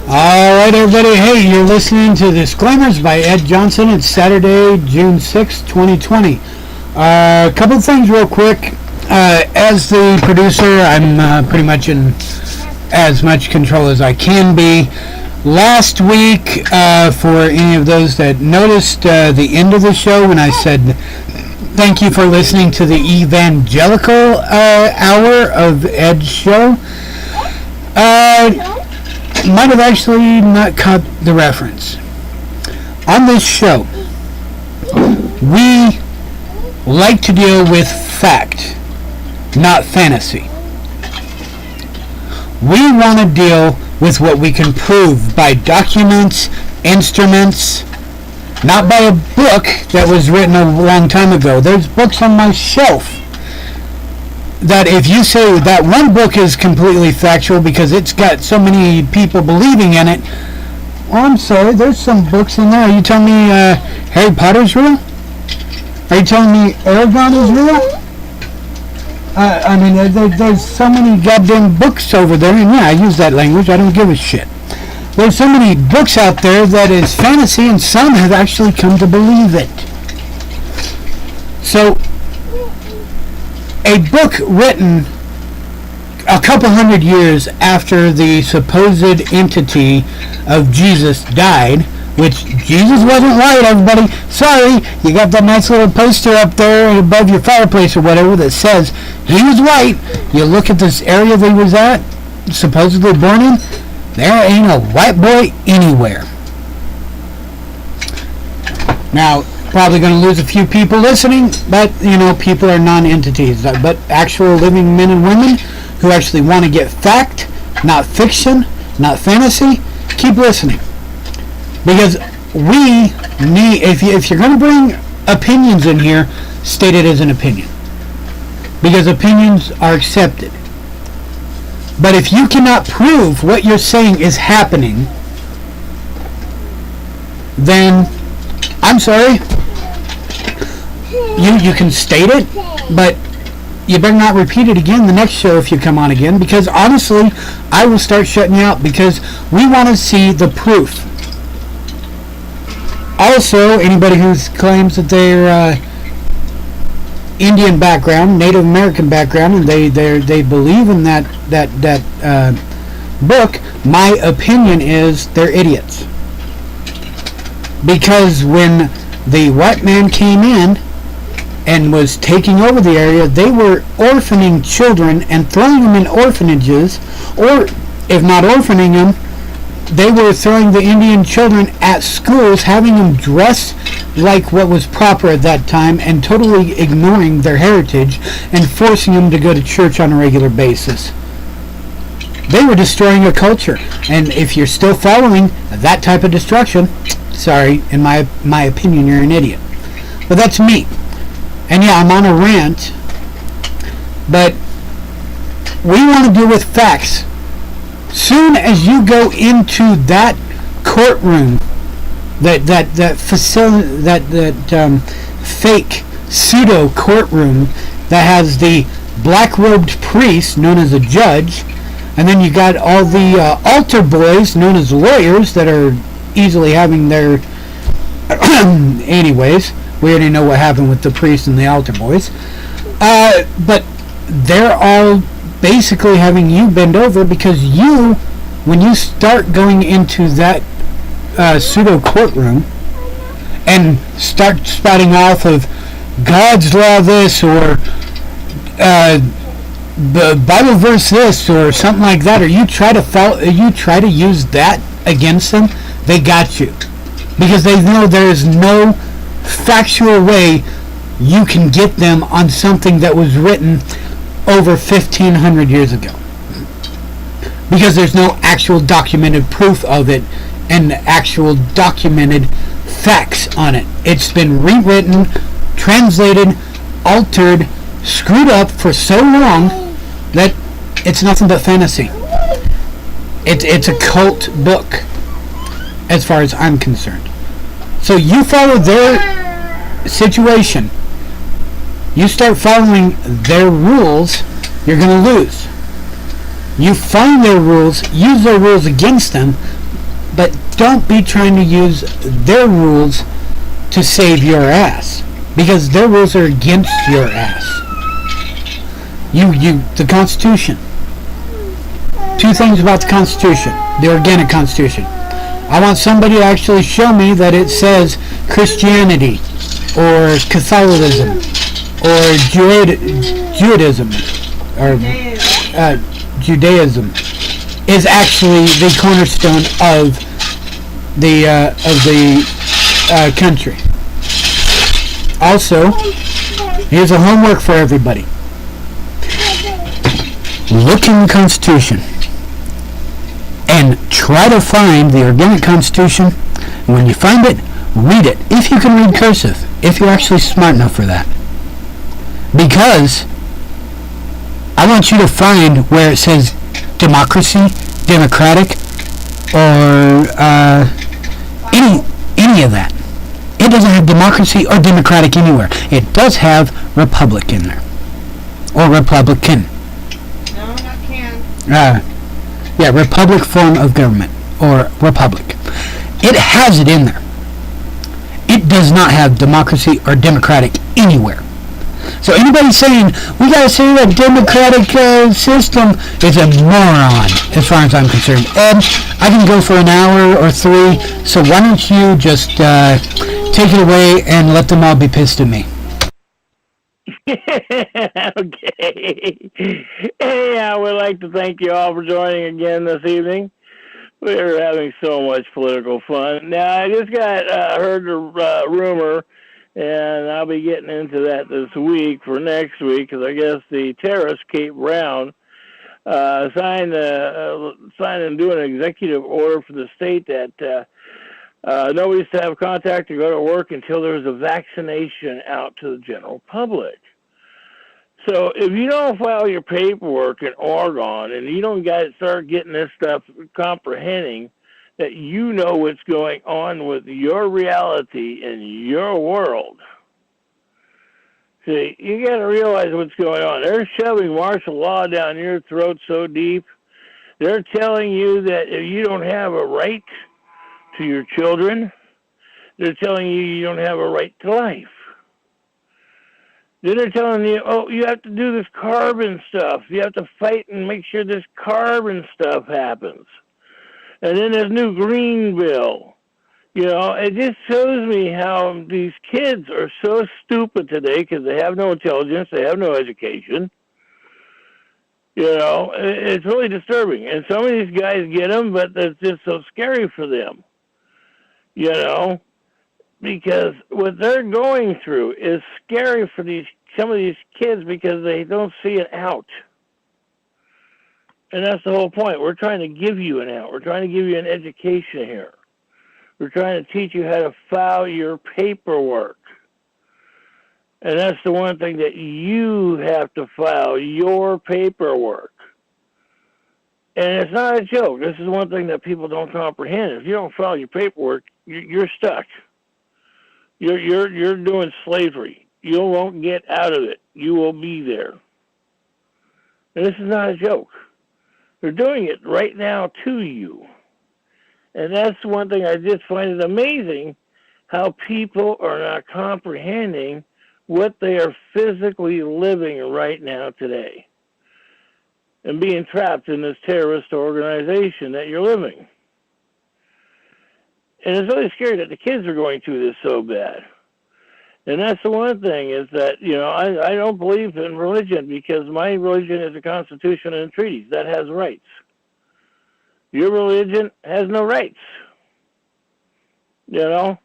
Alright, everybody. Hey, you're listening to Disclaimers by Ed Johnson. It's Saturday, June 6, 2020. A couple of things real quick. As the producer, I'm pretty much in as much control as I can be. Last week, for any of those that noticed the end of the show when I said thank you for listening to the evangelical hour of Ed's show, might have actually not caught the reference. On this show, we like to deal with fact, not fantasy. We want to deal with what we can prove by documents, instruments, not by a book that was written a long time ago. There's books on my shelf that if you say that one book is completely factual because it's got so many people believing in it, well, I'm sorry, there's some books in there. Are you telling me Harry Potter's real? Are you telling me Aragon is real? I mean, there's so many goddamn books over there, and yeah, I use that language, I don't give a shit. There's so many books out there that is fantasy, and some have actually come to believe it. So, a book written a couple hundred years after the supposed entity of Jesus died, which Jesus wasn't white, everybody. Sorry, you got that nice little poster up there above your fireplace or whatever that says he was white. You look at this area that he was at, supposedly born in, there ain't a white boy anywhere. Now, probably going to lose a few people listening, but, you know, people are non-entities. But actual living men and women who actually want to get fact, not fiction, not fantasy, keep listening. Because we need, if you're going to bring opinions in here, state it as an opinion. Because opinions are accepted. But if you cannot prove what you're saying is happening, then, I'm sorry, you can state it, but you better not repeat it again the next show if you come on again, because honestly, I will start shutting you out because we want to see the proof. Also, anybody who claims that they're Indian background, Native American background, and they believe in that book, my opinion is they're idiots. Because when the white man came in and was taking over the area, they were orphaning children and throwing them in orphanages, or if not orphaning them, they were throwing the Indian children at schools, having them dress like what was proper at that time, and totally ignoring their heritage and forcing them to go to church on a regular basis. They were destroying a culture, and if you're still following that type of destruction, sorry, in my opinion, you're an idiot. But that's me. And yeah, I'm on a rant, but we want to deal with facts. Soon as you go into that courtroom, that fake pseudo courtroom that has the black-robed priest known as a judge, and then you got all the altar boys known as lawyers that are easily having their anyways, we already know what happened with the priest and the altar boys, but they're all basically having you bend over because you, when you start going into that pseudo courtroom and start spouting off of God's law this or the Bible verse this or something like that, or you try to use that against them, they got you, because they know there is no factual way you can get them on something that was written over 1,500 years ago, because there's no actual documented proof of it and actual documented facts on it. It's been rewritten, translated, altered, screwed up for so long that it's nothing but fantasy. It's a cult book as far as I'm concerned. So you follow their situation, you start following their rules, you're going to lose. You find their rules, use their rules against them, but don't be trying to use their rules to save your ass, because their rules are against your ass. The Constitution. Two things about the Constitution, the organic Constitution. I want somebody to actually show me that it says Christianity or Catholicism or Judaism or Judaism is actually the cornerstone of the country. Also, here's a homework for everybody. Look in the Constitution and try to find the organic Constitution. And when you find it, read it. If you can read cursive, if you're actually smart enough for that. Because I want you to find where it says democracy, democratic, or any of that. It doesn't have democracy or democratic anywhere. It does have republic in there. Or republican. No, not can. Yeah, republic form of government. Or republic. It has it in there. It does not have democracy or democratic anywhere. So anybody saying, we gotta say that democratic system is a moron, as far as I'm concerned. Ed, I can go for an hour or three, so why don't you just take it away and let them all be pissed at me. Okay. Hey, I would like to thank you all for joining again this evening. We're having so much political fun. Now, I just got heard a rumor, and I'll be getting into that this week for next week, because I guess the terrorist, Kate Brown, signed and do an executive order for the state that nobody's to have contact or go to work until there's a vaccination out to the general public. So if you don't file your paperwork in Oregon and you don't start getting this stuff comprehending that you know what's going on with your reality in your world, see, you got to realize what's going on. They're shoving martial law down your throat so deep. They're telling you that if you don't have a right to your children, they're telling you you don't have a right to life. Then they're telling you, oh, you have to do this carbon stuff. You have to fight and make sure this carbon stuff happens. And then this new green bill. You know, it just shows me how these kids are so stupid today because they have no intelligence, they have no education. You know, it's really disturbing. And some of these guys get them, but it's just so scary for them. You know, because what they're going through is scary for some of these kids because they don't see it out. And that's the whole point. We're trying to give you an out. We're trying to give you an education here. We're trying to teach you how to file your paperwork. And that's the one thing that you have to file, your paperwork. And it's not a joke. This is one thing that people don't comprehend. If you don't file your paperwork, you're stuck. You're doing slavery. You won't get out of it. You will be there. And this is not a joke. They're doing it right now to you. And that's one thing I just find it amazing how people are not comprehending what they are physically living right now today and being trapped in this terrorist organization that you're living. And it's really scary that the kids are going through this so bad. And that's the one thing is that, you know, I don't believe in religion because my religion is the Constitution and the treaties. That has rights. Your religion has no rights. You know,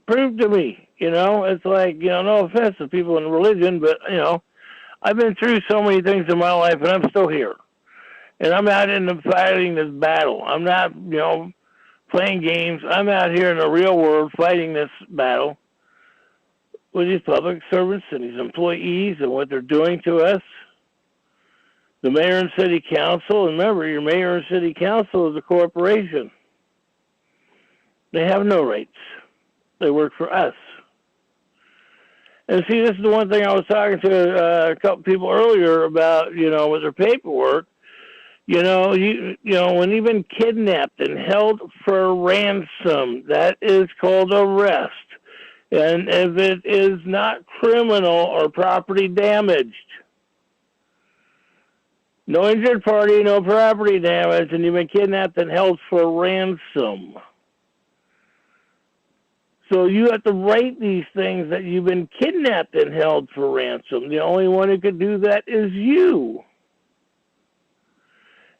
prove to me. You know, it's like, you know, no offense to people in religion, but, you know, I've been through so many things in my life and I'm still here. And I'm out in the fighting this battle. I'm not, you know, playing games. I'm out here in the real world fighting this battle with these public servants and these employees and what they're doing to us. The mayor and city council, and remember, your mayor and city council is a corporation. They have no rights. They work for us. And see, this is the one thing I was talking to a couple people earlier about, you know, with their paperwork. When you've been kidnapped and held for ransom, that is called arrest. And if it is not criminal or property damaged, no injured party, no property damage, and you've been kidnapped and held for ransom. So you have to write these things that you've been kidnapped and held for ransom. The only one who could do that is you.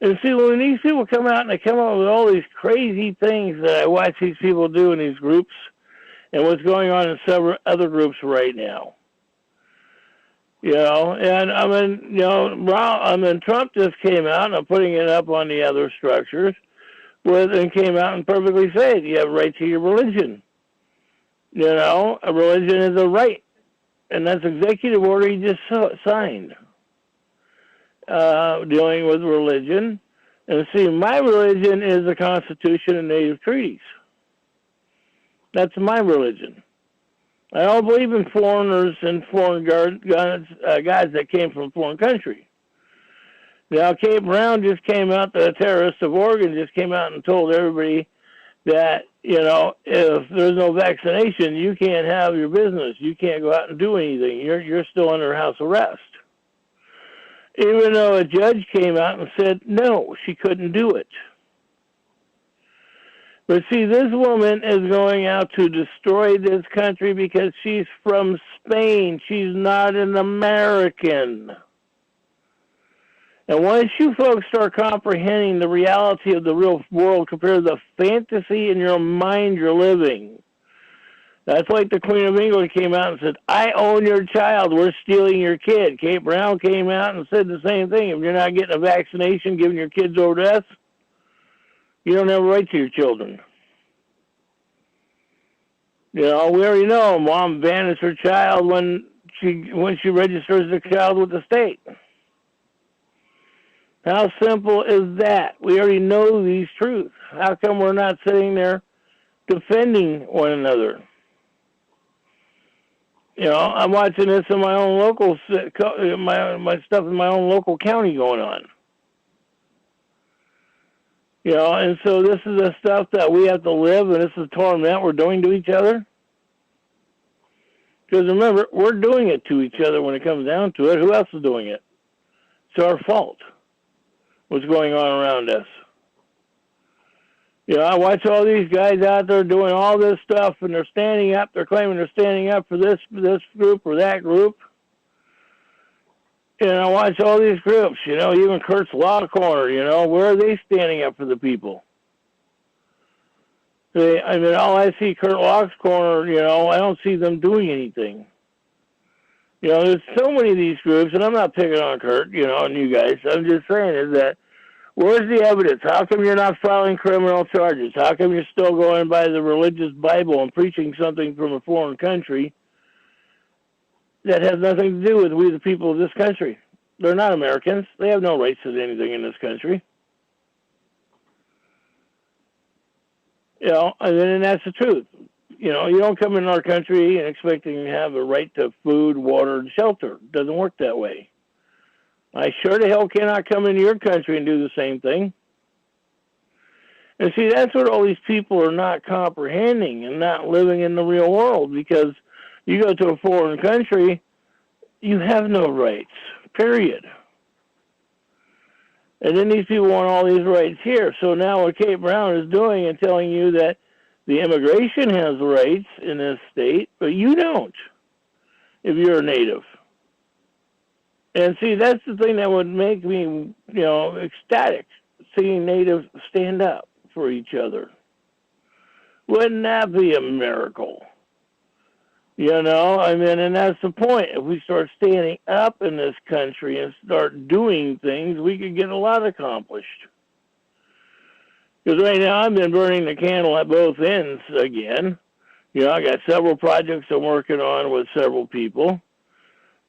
And see, when these people come out and they come up with all these crazy things that I watch these people do in these groups, and what's going on in several other groups right now. And Trump just came out, and I'm putting it up on the other structures, and came out and perfectly said, you have a right to your religion. A religion is a right. And that's executive order he just signed, dealing with religion. And see, my religion is the Constitution and native treaties. That's my religion. I don't believe in foreigners and foreign gods that came from a foreign country. Now, Kate Brown just came out, the terrorist of Oregon just came out and told everybody that, if there's no vaccination, you can't have your business. You can't go out and do anything. You're still under house arrest. Even though a judge came out and said, no, she couldn't do it. But see, this woman is going out to destroy this country because she's from Spain. She's not an American. And once you folks start comprehending the reality of the real world compared to the fantasy in your mind you're living, that's like the Queen of England came out and said, I own your child. We're stealing your kid. Kate Brown came out and said the same thing. If you're not getting a vaccination, giving your kids over to us, you don't have a right to your children. We already know mom banishes her child when she registers the child with the state. How simple is that? We already know these truths. How come we're not sitting there defending one another? I'm watching this in my own local, my stuff in my own local county going on. And so this is the stuff that we have to live, and this is the torment we're doing to each other. Because remember, we're doing it to each other when it comes down to it. Who else is doing it? It's our fault, what's going on around us. I watch all these guys out there doing all this stuff, and they're standing up. They're claiming they're standing up for this group or that group. And I watch all these groups, even Kurt's Law Corner, where are they standing up for the people? All I see Kurt Law's Corner, I don't see them doing anything. There's so many of these groups, and I'm not picking on Kurt, and you guys. I'm just saying is that, where's the evidence? How come you're not filing criminal charges? How come you're still going by the religious Bible and preaching something from a foreign country that has nothing to do with we the people of this country? They're not Americans. They have no rights to anything in this country. And that's the truth. You don't come in our country and expecting to have a right to food, water, and shelter. It doesn't work that way. I sure the hell cannot come into your country and do the same thing. And see, that's what all these people are not comprehending and not living in the real world, because you go to a foreign country, you have no rights, period. And then these people want all these rights here. So now what Kate Brown is doing and telling you that the immigration has rights in this state, but you don't if you're a native. And see, that's the thing that would make me, ecstatic, seeing natives stand up for each other. Wouldn't that be a miracle? And that's the point. If we start standing up in this country and start doing things, we could get a lot accomplished. Because right now I've been burning the candle at both ends again. I got several projects I'm working on with several people.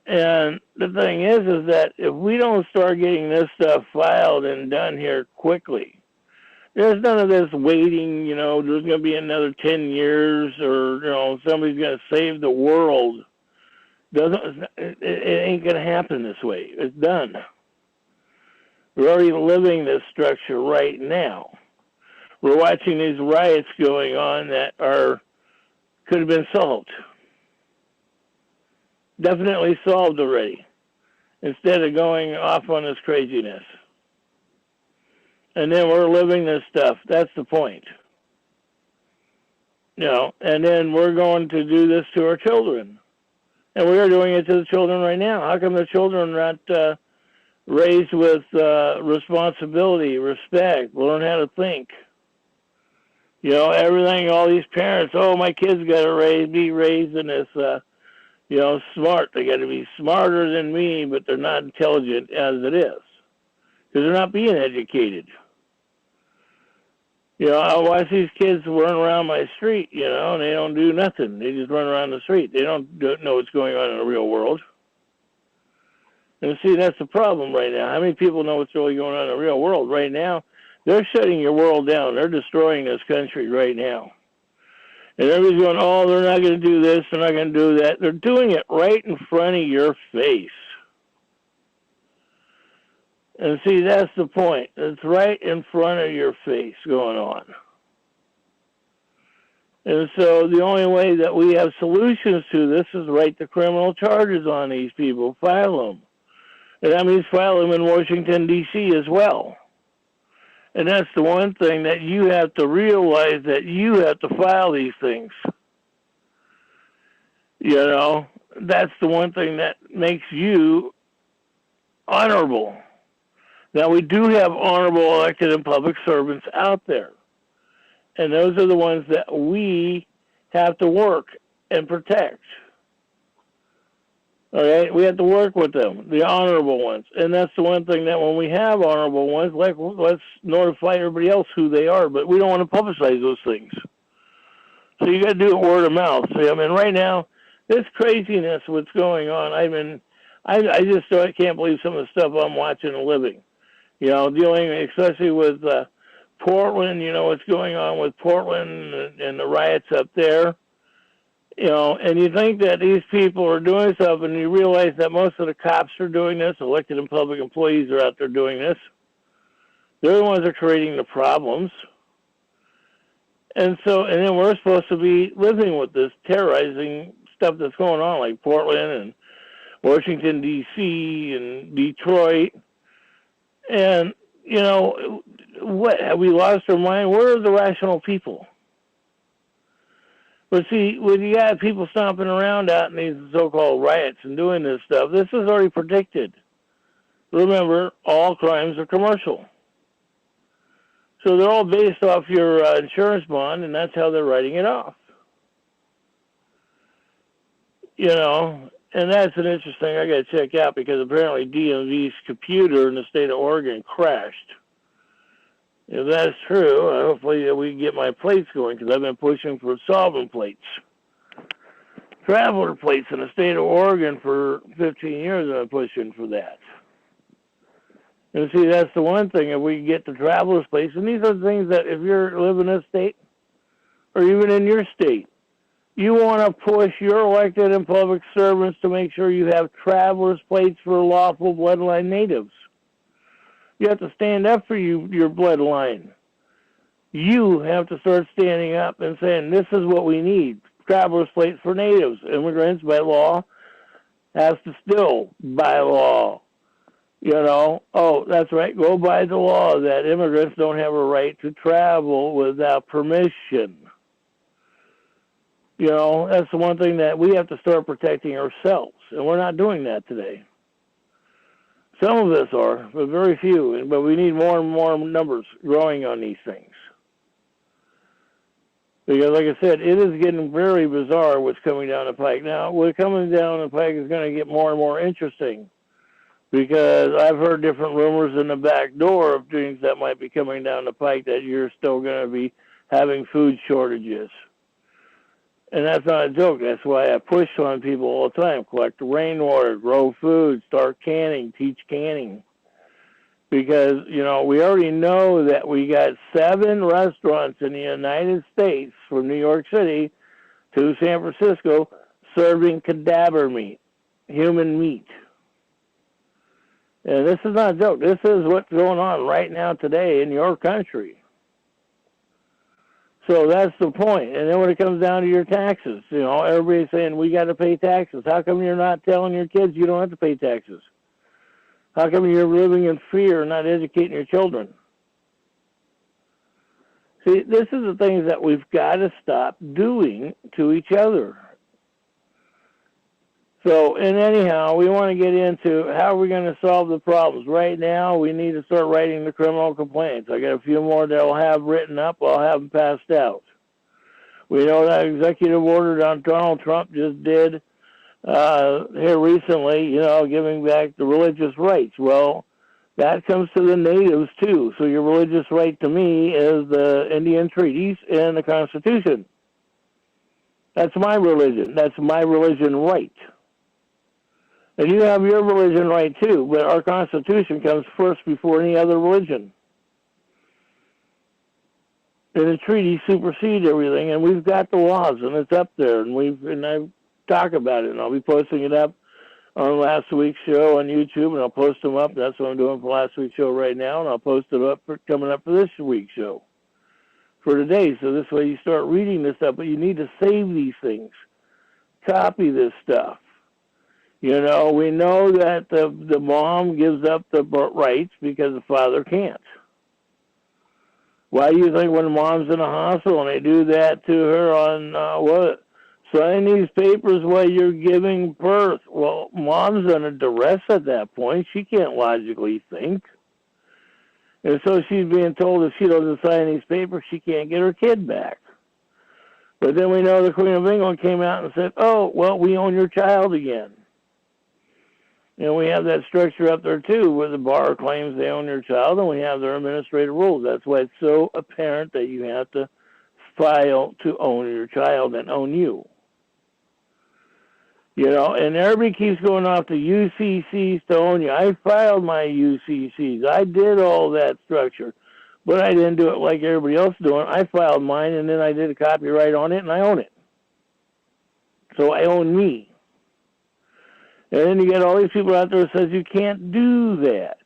And the thing is that if we don't start getting this stuff filed and done here quickly, there's none of this waiting, there's going to be another 10 years or, somebody's going to save the world. It ain't going to happen this way. It's done. We're already living this structure right now. We're watching these riots going on that could have been solved. Definitely solved already, instead of going off on this craziness. And then we're living this stuff. That's the point. And then we're going to do this to our children. And we are doing it to the children right now. How come the children are not raised with responsibility, respect, learn how to think? Everything, all these parents, my kids got to be raised in this, smart. They got to be smarter than me, but they're not intelligent as it is. Because they're not being educated. I watch these kids run around my street, and they don't do nothing. They just run around the street. They don't know what's going on in the real world. And see, that's the problem right now. How many people know what's really going on in the real world right now? They're shutting your world down. They're destroying this country right now. And everybody's going, they're not going to do this, they're not going to do that. They're doing it right in front of your face. And see, that's the point. It's right in front of your face going on. And so the only way that we have solutions to this is write the criminal charges on these people, file them. And that means file them in Washington, D.C. as well. And that's the one thing that you have to realize, that you have to file these things. That's the one thing that makes you honorable. Now, we do have honorable elected and public servants out there. And those are the ones that we have to work and protect. All right? We have to work with them, the honorable ones. And that's the one thing that when we have honorable ones, let's notify everybody else who they are. But we don't want to publicize those things. So you got to do it word of mouth. See, right now, this craziness, what's going on, I just can't believe some of the stuff I'm watching and living. Dealing especially with Portland, what's going on with Portland and the riots up there. And you think that these people are doing stuff, and you realize that most of the cops are doing this, elected and public employees are out there doing this. They're the ones that are creating the problems. And then we're supposed to be living with this terrorizing stuff that's going on, like Portland and Washington, D.C. and Detroit. And, what? Have we lost our mind? Where are the rational people? But see, when you got people stomping around out in these so-called riots and doing this stuff, this is already predicted. Remember, all crimes are commercial. So they're all based off your insurance bond, and that's how they're writing it off. And that's an interesting, I got to check out, because apparently DMV's computer in the state of Oregon crashed. If that's true, hopefully we can get my plates going, because I've been pushing for solvent plates. Traveler plates in the state of Oregon for 15 years, I've been pushing for that. And see, that's the one thing, if we can get the traveler's plates, and these are the things that if you're living in a state, or even in your state, you want to push your elected and public servants to make sure you have traveler's plates for lawful bloodline natives. You have to stand up for your bloodline. You have to start standing up and saying, this is what we need. Traveler's plates for natives. Immigrants, by law, has to still, by law, that's right, go by the law that immigrants don't have a right to travel without permission. That's the one thing that we have to start protecting ourselves, and we're not doing that today. Some of us are, but very few, but we need more and more numbers growing on these things. Because, like I said, it is getting very bizarre what's coming down the pike. Now, what's coming down the pike is going to get more and more interesting, because I've heard different rumors in the back door of things that might be coming down the pike, that you're still going to be having food shortages. And that's not a joke. That's why I push on people all the time. Collect rainwater, grow food, start canning, teach canning. Because, we already know that we got 7 restaurants in the United States, from New York City to San Francisco, serving cadaver meat, human meat. And this is not a joke. This is what's going on right now today in your country. So that's the point. And then when it comes down to your taxes, you know, everybody's saying we got to pay taxes. How come you're not telling your kids you don't have to pay taxes? How come you're living in fear and not educating your children? See, this is the things that we've got to stop doing to each other. So, and anyhow, we want to get into how are we going to solve the problems. Right now, we need to start writing the criminal complaints. I got a few more that I'll have written up. I'll have them passed out. We know that executive order that Donald Trump just did here recently, you know, giving back the religious rights. Well, that comes to the natives, too. So your religious right to me is the Indian treaties and the Constitution. That's my religion. That's my religion right. And you have your religion right, too, but our Constitution comes first before any other religion. And the treaties supersede everything, and we've got the laws, and it's up there, and I talk about it, and I'll be posting it up on last week's show on YouTube, and I'll post them up. That's what I'm doing for last week's show right now, and I'll post it up coming up for this week's show for today. So this way you start reading this stuff, but you need to save these things. Copy this stuff. You know, we know that the mom gives up the rights because the father can't. Why do you think when mom's in a hospital and they do that to her on what? Sign these papers while you're giving birth. Well, mom's under duress at that point. She can't logically think. And so she's being told if she doesn't sign these papers, she can't get her kid back. But then we know the Queen of England came out and said, oh, well, we own your child again. And we have that structure up there, too, where the bar claims they own your child, and we have their administrative rules. That's why it's so apparent that you have to file to own your child and own you. You know, and everybody keeps going off to UCCs to own you. I filed my UCCs. I did all that structure, but I didn't do it like everybody else doing. I filed mine, and then I did a copyright on it, and I own it. So I own me. And then you get all these people out there that says you can't do that.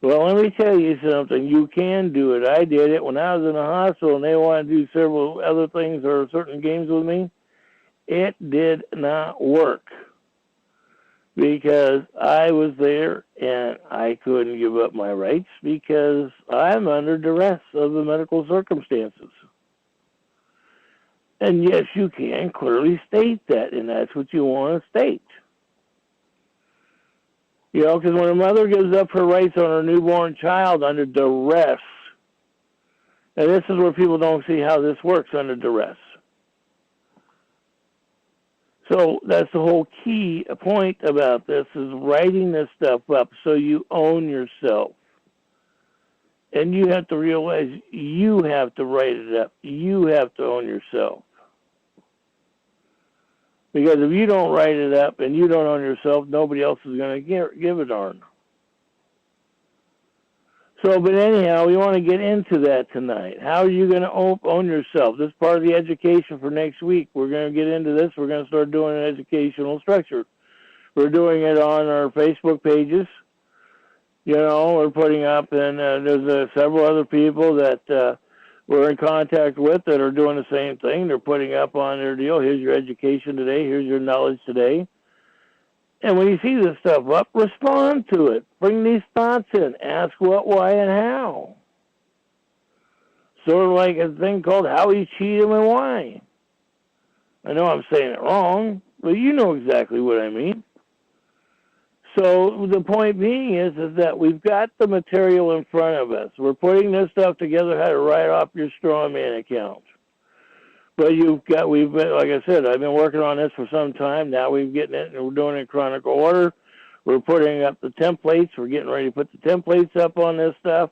Well, let me tell you something. You can do it. I did it when I was in the hospital and they wanted to do several other things or certain games with me. It did not work because I was there and I couldn't give up my rights because I'm under duress of the medical circumstances. And yes, you can clearly state that, and that's what you want to state. You know, because when a mother gives up her rights on her newborn child under duress, and this is where people don't see how this works under duress. So that's the whole key point about this is writing this stuff up so you own yourself. And you have to realize you have to write it up. You have to own yourself. Because if you don't write it up and you don't own yourself, nobody else is going to give a darn. So, but anyhow, we want to get into that tonight. How are you going to own yourself? This is part of the education for next week. We're going to get into this. We're going to start doing an educational structure. We're doing it on our Facebook pages. You know, we're putting up, and there's several other people that we're in contact with that are doing the same thing. They're putting up on their deal, here's your education today, here's your knowledge today. And when you see this stuff up, respond to it. Bring these thoughts in. Ask what, why, and how. Sort of like a thing called how you cheat him and why. I know I'm saying it wrong, but you know exactly what I mean. So the point being is that we've got the material in front of us. We're putting this stuff together, how to write off your straw man account. But we've been, like I said, I've been working on this for some time. Now we're getting it, and we're doing it in chronicle order. We're putting up the templates. We're getting ready to put the templates up on this stuff.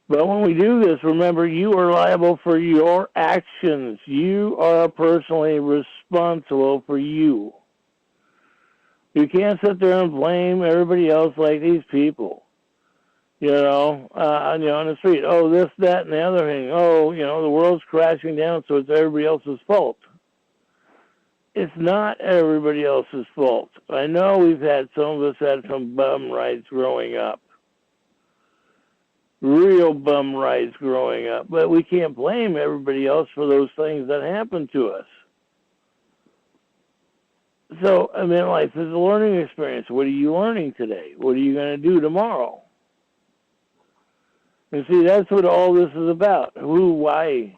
But when we do this, remember, you are liable for your actions. You are personally responsible for you. You can't sit there and blame everybody else like these people, on the street. Oh, this, that, and the other thing. Oh, the world's crashing down, so it's everybody else's fault. it's not everybody else's fault. I know we've had, some of us had some bum rights growing up. Real bum rights growing up. But we can't blame everybody else for those things that happened to us. So, I mean, life is a learning experience. What are you learning today? What are you going to do tomorrow? And see, that's what all this is about. Who, why?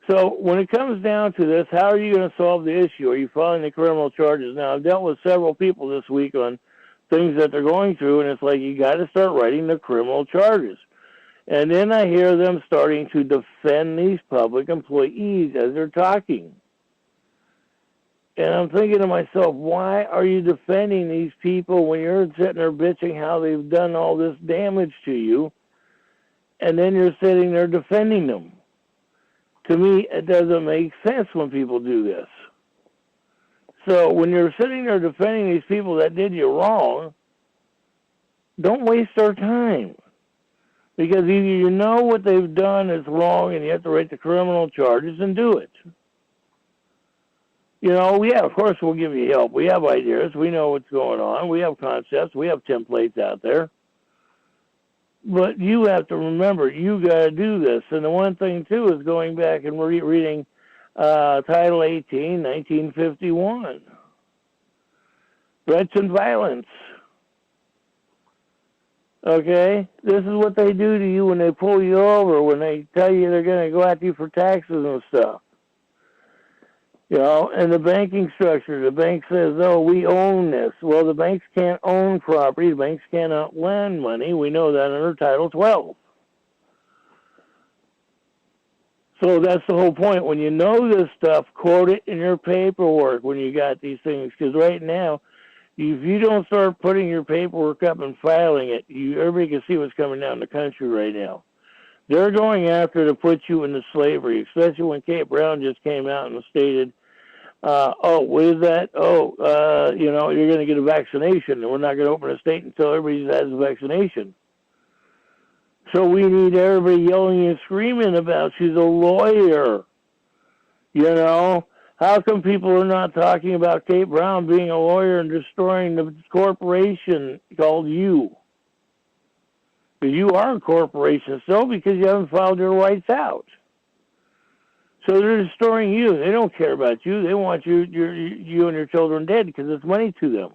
So when it comes down to this, how are you going to solve the issue? Are you filing the criminal charges? Now, I've dealt with several people this week on things that they're going through, and it's like you got to start writing the criminal charges. And then I hear them starting to defend these public employees as they're talking. And I'm thinking to myself, why are you defending these people when you're sitting there bitching how they've done all this damage to you, and then you're sitting there defending them? To me, it doesn't make sense when people do this. So when you're sitting there defending these people that did you wrong, don't waste our time. Because either you know what they've done is wrong and you have to write the criminal charges and do it. You know, yeah, of course we'll give you help. We have ideas. We know what's going on. We have concepts. We have templates out there. But you have to remember, you got to do this. And the one thing, too, is going back and reading Title 18, 1951. Threats and violence. Okay? This is what they do to you when they pull you over, when they tell you they're going to go after you for taxes and stuff. You know, and the banking structure, the bank says, oh, we own this. Well, the banks can't own property. The banks cannot lend money. We know that under Title 12. So that's the whole point. When you know this stuff, quote it in your paperwork when you got these things. Because right now, if you don't start putting your paperwork up and filing it, everybody can see what's coming down the country right now. They're going after to put you into slavery, especially when Kate Brown just came out and stated, oh, what is that? Oh, you know, you're going to get a vaccination, and we're not going to open a state until everybody has a vaccination. So we need everybody yelling and screaming about she's a lawyer. You know, how come people are not talking about Kate Brown being a lawyer and destroying the corporation called you? Because you are a corporation still because you haven't filed your rights out. So they're destroying you. They don't care about you. They want you and your children dead because it's money to them.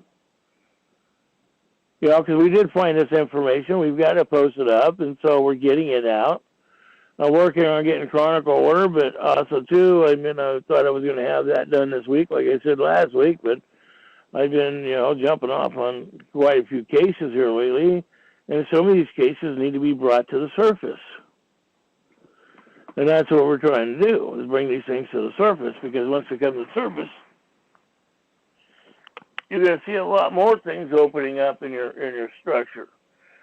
You know, because we did find this information. We've got to post it up, and so we're getting it out. I'm working on getting Chronicle order, but also, too, I mean, I thought I was going to have that done this week, like I said last week, but I've been, you know, jumping off on quite a few cases here lately, and some of these cases need to be brought to the surface. And that's what we're trying to do, is bring these things to the surface, because once they come to the surface, you're going to see a lot more things opening up in your structure.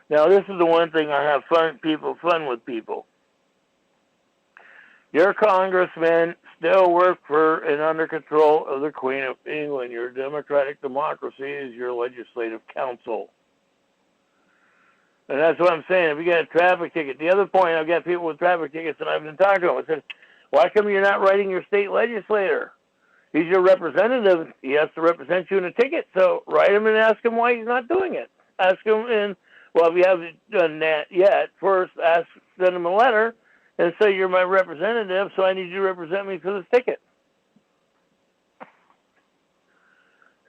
Now, this is the one thing I have fun with people. Your congressmen still work for and under control of the Queen of England. Your democratic democracy is your legislative council. And that's what I'm saying. If you get a traffic ticket, the other point, I've got people with traffic tickets, and I've been talking to them. I said, why come you're not writing your state legislator? He's your representative. He has to represent you in a ticket. So write him and ask him why he's not doing it. Ask him, and well, if you haven't done that yet, first send him a letter and say you're my representative, so I need you to represent me for this ticket.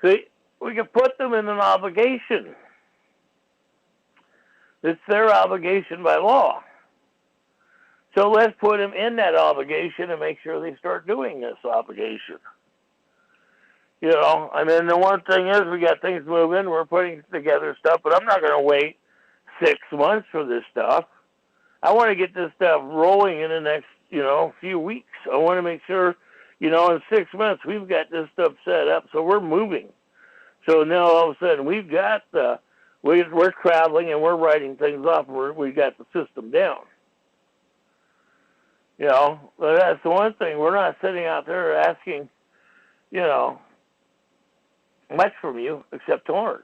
See, we can put them in an obligation. It's their obligation by law. So let's put them in that obligation and make sure they start doing this obligation. You know, I mean, the one thing is we got things moving. We're putting together stuff, but I'm not going to wait 6 months for this stuff. I want to get this stuff rolling in the next, you know, few weeks. I want to make sure, you know, in 6 months we've got this stuff set up, so we're moving. So now all of a sudden we've got we're traveling and we're writing things off. We've got the system down. You know, but that's the one thing. We're not sitting out there asking, you know, much from you except to learn.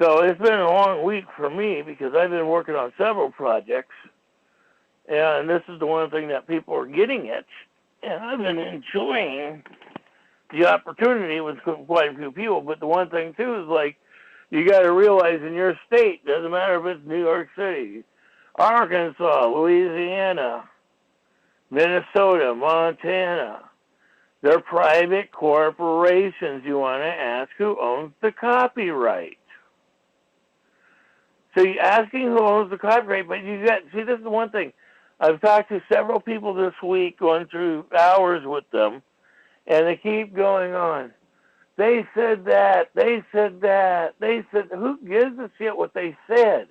So it's been a long week for me because I've been working on several projects. And this is the one thing that people are getting at. And I've been enjoying the opportunity with quite a few people. But the one thing, too, is like, you got to realize in your state, doesn't matter if it's New York City, Arkansas, Louisiana, Minnesota, Montana, they're private corporations. You want to ask who owns the copyright. So you're asking who owns the copyright, but you got, see, this is the one thing. I've talked to several people this week, going through hours with them, and they keep going on. They said that, they said that, they said, who gives a shit what they said?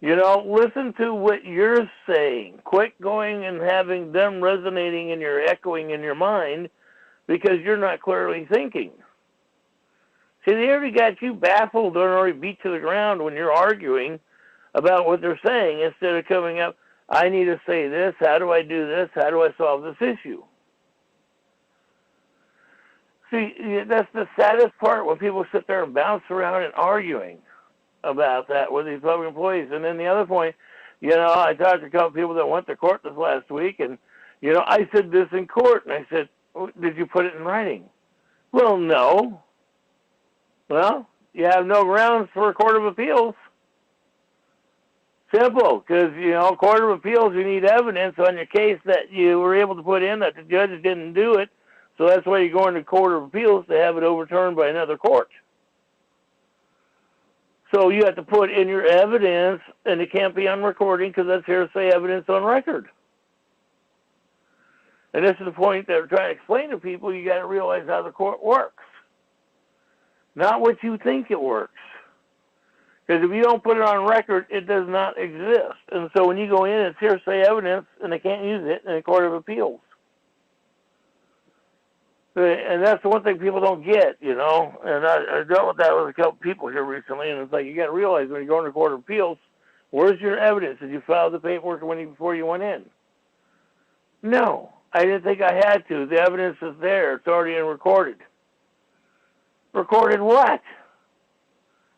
You know, listen to what you're saying. Quit going and having them resonating in your, echoing in your mind, because you're not clearly thinking. See, they already got you baffled or already beat to the ground when you're arguing about what they're saying, instead of coming up, I need to say this, how do I do this, how do I solve this issue? See, that's the saddest part, when people sit there and bounce around and arguing about that with these public employees. And then the other point, you know, I talked to a couple people that went to court this last week, and, you know, I said this in court, and I said, did you put it in writing? Well, no. Well, you have no grounds for a court of appeals. Simple, because, you know, court of appeals, you need evidence on your case that you were able to put in that the judge didn't do it. So that's why you're going to court of appeals, to have it overturned by another court. So you have to put in your evidence, and it can't be on recording, because that's hearsay evidence on record. And this is the point that we're trying to explain to people. You got to realize how the court works, not what you think it works. Because if you don't put it on record, it does not exist. And so when you go in, it's hearsay evidence, and they can't use it in a court of appeals. And that's the one thing people don't get, you know. And I dealt with that with a couple people here recently, and it's like, you got to realize when you go into court of appeals, where's your evidence? Did you file the paperwork before you went in? No, I didn't think I had to. The evidence is there. It's already recorded. Recorded what?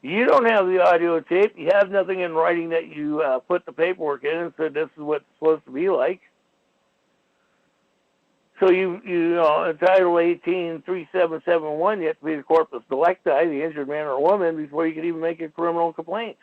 You don't have the audio tape. You have nothing in writing that you put the paperwork in and said this is what it's supposed to be like. So you know, in Title 183771, you have to be the corpus delicti, the injured man or woman, before you can even make a criminal complaint.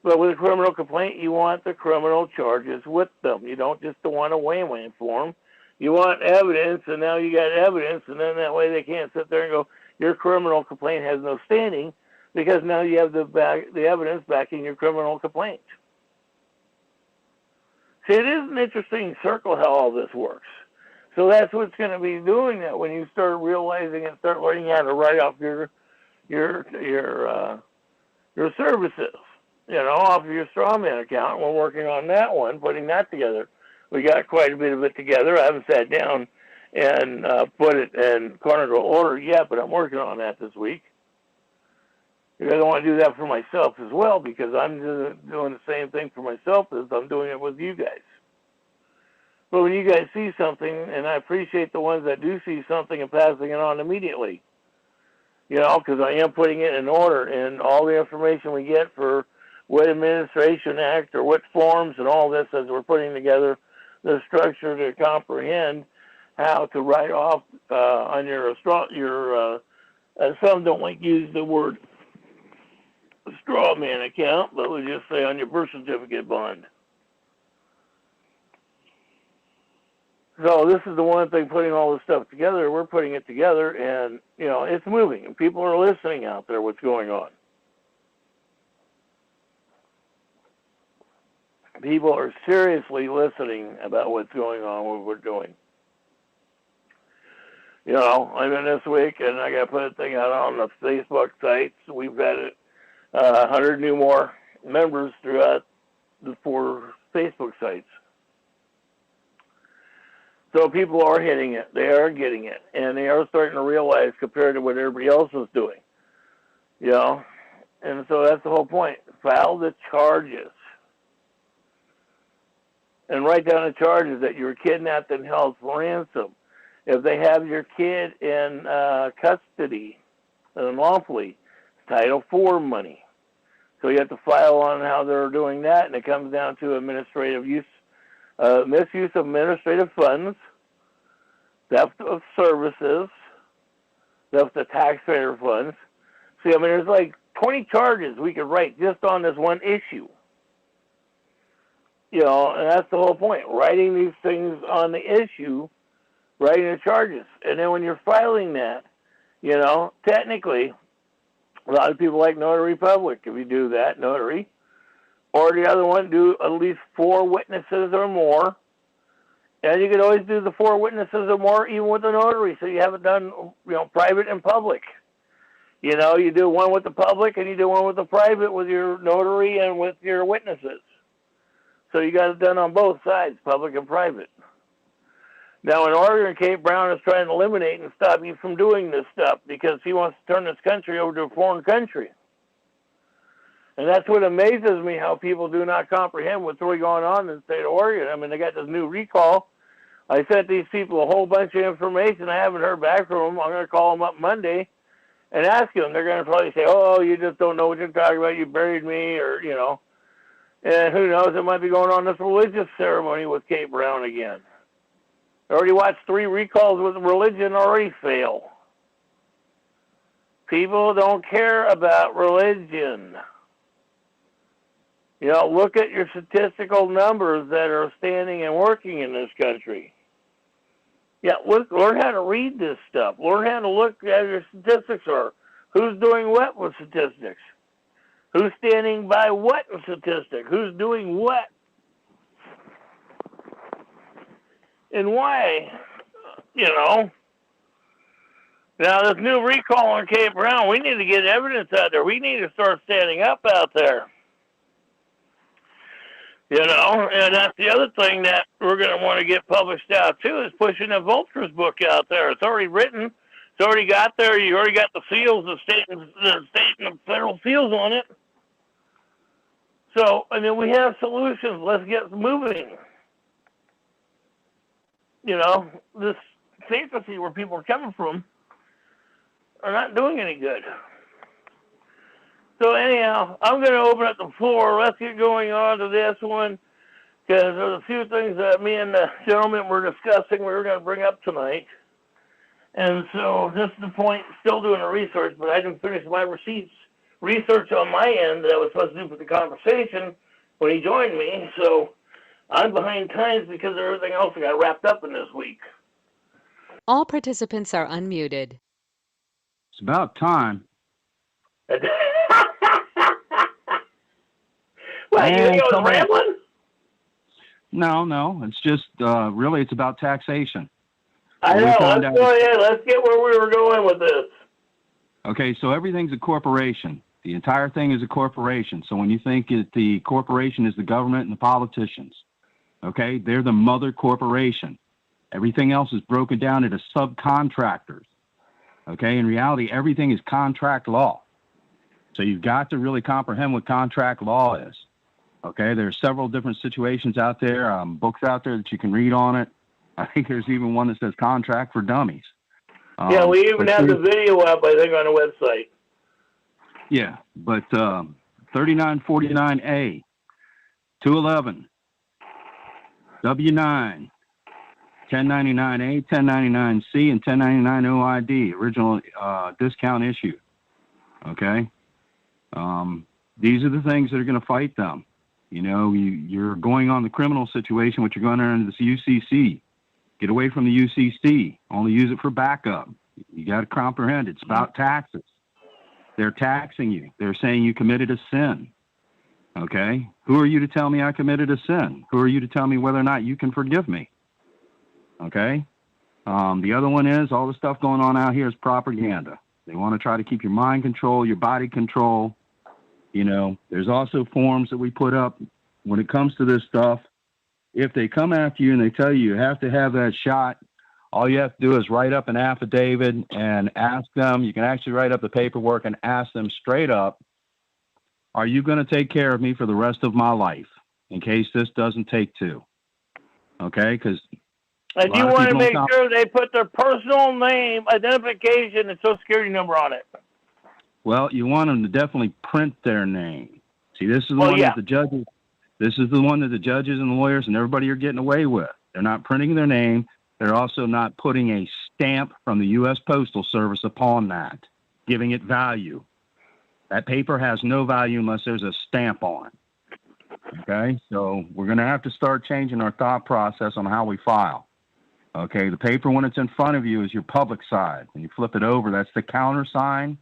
But with a criminal complaint, you want the criminal charges with them. You don't just want a wham-wham form. You want evidence, and now you got evidence, and then that way they can't sit there and go, your criminal complaint has no standing, because now you have the evidence backing your criminal complaint. See, it is an interesting circle how all this works. So that's what's going to be doing that when you start realizing and start learning how to write off your services, you know, off of your straw man account. We're working on that one, putting that together. We got quite a bit of it together. I haven't sat down and put it in chronological order yet, but I'm working on that this week. Because I want to do that for myself as well, because I'm doing the same thing for myself as I'm doing it with you guys. But when you guys see something, and I appreciate the ones that do see something and passing it on immediately, you know, because I am putting it in order, and all the information we get for what Administration Act or what forms and all this, as we're putting together the structure to comprehend how to write off on your some don't like to use the word straw man account, but we just say on your birth certificate bond. So this is the one thing, putting all this stuff together. We're putting it together, and, you know, it's moving, and people are listening out there what's going on. People are seriously listening about what's going on, what we're doing. You know, I've been this week, and I got to put a thing out on the Facebook sites. We've had 100 new more members throughout the 4 Facebook sites. So people are hitting it. They are getting it. And they are starting to realize compared to what everybody else is doing. You know? And so that's the whole point. File the charges. And write down the charges that you were kidnapped and held for ransom. If they have your kid in custody unlawfully, Title IV money. So you have to file on how they're doing that, and it comes down to administrative use, misuse of administrative funds, theft of services, theft of taxpayer funds. See, I mean, there's like 20 charges we could write just on this one issue. You know, and that's the whole point. Writing these things on the issue, writing the charges. And then when you're filing that, you know, technically, a lot of people like notary public. If you do that, notary. Or the other one, do at least 4 witnesses or more. And you could always do the 4 witnesses or more even with the notary. So you have it done, you know, private and public. You know, you do one with the public and you do one with the private with your notary and with your witnesses. So you got it done on both sides, public and private. Now, in Oregon, Kate Brown is trying to eliminate and stop you from doing this stuff because he wants to turn this country over to a foreign country. And that's what amazes me, how people do not comprehend what's really going on in the state of Oregon. I mean, they got this new recall. I sent these people a whole bunch of information. I haven't heard back from them. I'm going to call them up Monday and ask them. They're going to probably say, oh, you just don't know what you're talking about. You buried me, or, you know. And who knows, it might be going on this religious ceremony with Kate Brown again. I already watched 3 recalls with religion already fail. People don't care about religion. You know, look at your statistical numbers that are standing and working in this country. Yeah, learn how to read this stuff. Learn how to look at your statistics are. Who's doing what with statistics? Who's standing by what in statistics? Who's doing what? And why? You know. Now, this new recall on Kate Brown, we need to get evidence out there. We need to start standing up out there. You know, and that's the other thing that we're going to want to get published out, too, is pushing the Vultures book out there. It's already written. It's already got there. You already got the seals, the state and the federal seals on it. So, I mean, we have solutions. Let's get moving. You know, this fantasy where people are coming from are not doing any good. So anyhow, I'm going to open up the floor. Let's get going on to this one, because there's a few things that me and the gentleman were discussing we were going to bring up tonight. And so this is the point, still doing the research, but I didn't finish my research on my end that I was supposed to do for the conversation when he joined me. So I'm behind times because of everything else that got wrapped up in this week. All participants are unmuted. It's about time. What, you think I was rambling? No. It's just, really, it's about taxation. I know. Let's go ahead. Let's get where we were going with this. Okay, so everything's a corporation. The entire thing is a corporation. So when you think that the corporation is the government and the politicians, okay, they're the mother corporation. Everything else is broken down into subcontractors. Okay, in reality, everything is contract law. So you've got to really comprehend what contract law is. Okay, there are several different situations out there, books out there that you can read on it. I think there's even one that says Contract for Dummies. Yeah, we even have the video up, I think, on the website. Yeah, but 3949A, 211, W9, 1099A, 1099C, and 1099 OID, original discount issue. Okay? These are the things that are going to fight them. You know, you're going on the criminal situation, which you're going under this UCC. Get away from the UCC. Only use it for backup. You got to comprehend it's about taxes. They're taxing you. They're saying you committed a sin. Okay? Who are you to tell me I committed a sin? Who are you to tell me whether or not you can forgive me? Okay? The other one is all the stuff going on out here is propaganda. They want to try to keep your mind control, your body control. You know, there's also forms that we put up when it comes to this stuff. If they come after you and they tell you have to have that shot, all you have to do is write up an affidavit and ask them. You can actually write up the paperwork and ask them straight up, are you going to take care of me for the rest of my life in case this doesn't take 2? Okay? Because and you want to make sure they put their personal name, identification, and social security number on it. Well, you want them to definitely print their name. See, this is the Oh, one yeah. that the judges. This is the one that the judges and the lawyers and everybody are getting away with. They're not printing their name. They're also not putting a stamp from the U.S. Postal Service upon that, giving it value. That paper has no value unless there's a stamp on it. Okay, so we're going to have to start changing our thought process on how we file. Okay, the paper when it's in front of you is your public side. When you flip it over, that's the countersign,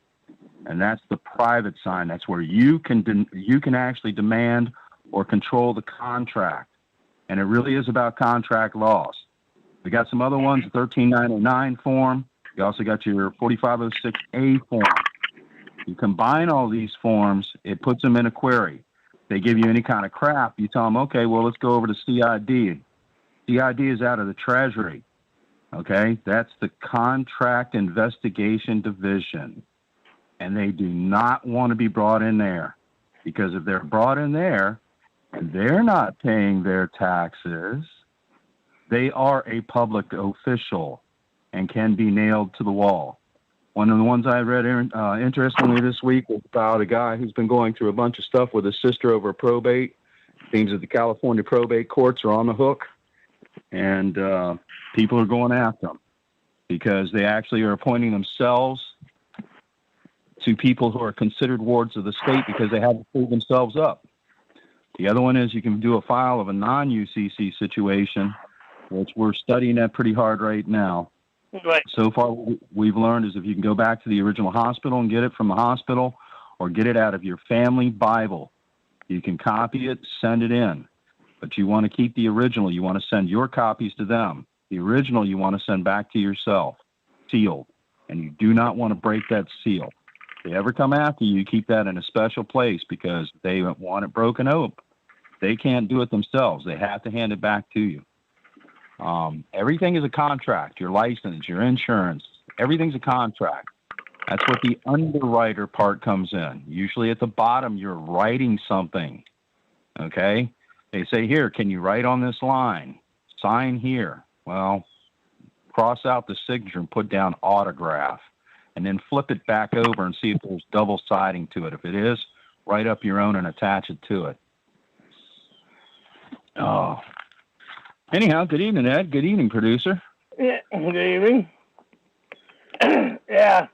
and that's the private sign. That's where you can actually demand or control the contract, and it really is about contract laws. We got some other ones, 13909 form. You also got your 4506A form. You combine all these forms, it puts them in a query. They give you any kind of crap, you tell them, okay, well, let's go over to CID. CID is out of the Treasury, okay? That's the Contract Investigation Division, and they do not want to be brought in there, because if they're brought in there and they're not paying their taxes, they are a public official and can be nailed to the wall. One of the ones I read interestingly this week was about a guy who's been going through a bunch of stuff with his sister over probate. Seems that the California probate courts are on the hook, and people are going after them because they actually are appointing themselves to people who are considered wards of the state because they haven't proved themselves up. The other one is you can do a file of a non-UCC situation, which we're studying that pretty hard right now. Right. So far, what we've learned is if you can go back to the original hospital and get it from the hospital or get it out of your family Bible, you can copy it, send it in. But you want to keep the original. You want to send your copies to them. The original you want to send back to yourself, sealed. And you do not want to break that seal. If they ever come after you, keep that in a special place because they want it broken open. They can't do it themselves. They have to hand it back to you. Everything is a contract. Your license, your insurance, everything's a contract. That's what the underwriter part comes in. Usually at the bottom, you're writing something. Okay? They say, here, can you write on this line? Sign here. Well, cross out the signature and put down autograph. And then flip it back over and see if there's double siding to it. If it is, write up your own and attach it to it. Oh. Anyhow, good evening, Ed. Good evening, producer. Yeah, good evening. Yeah,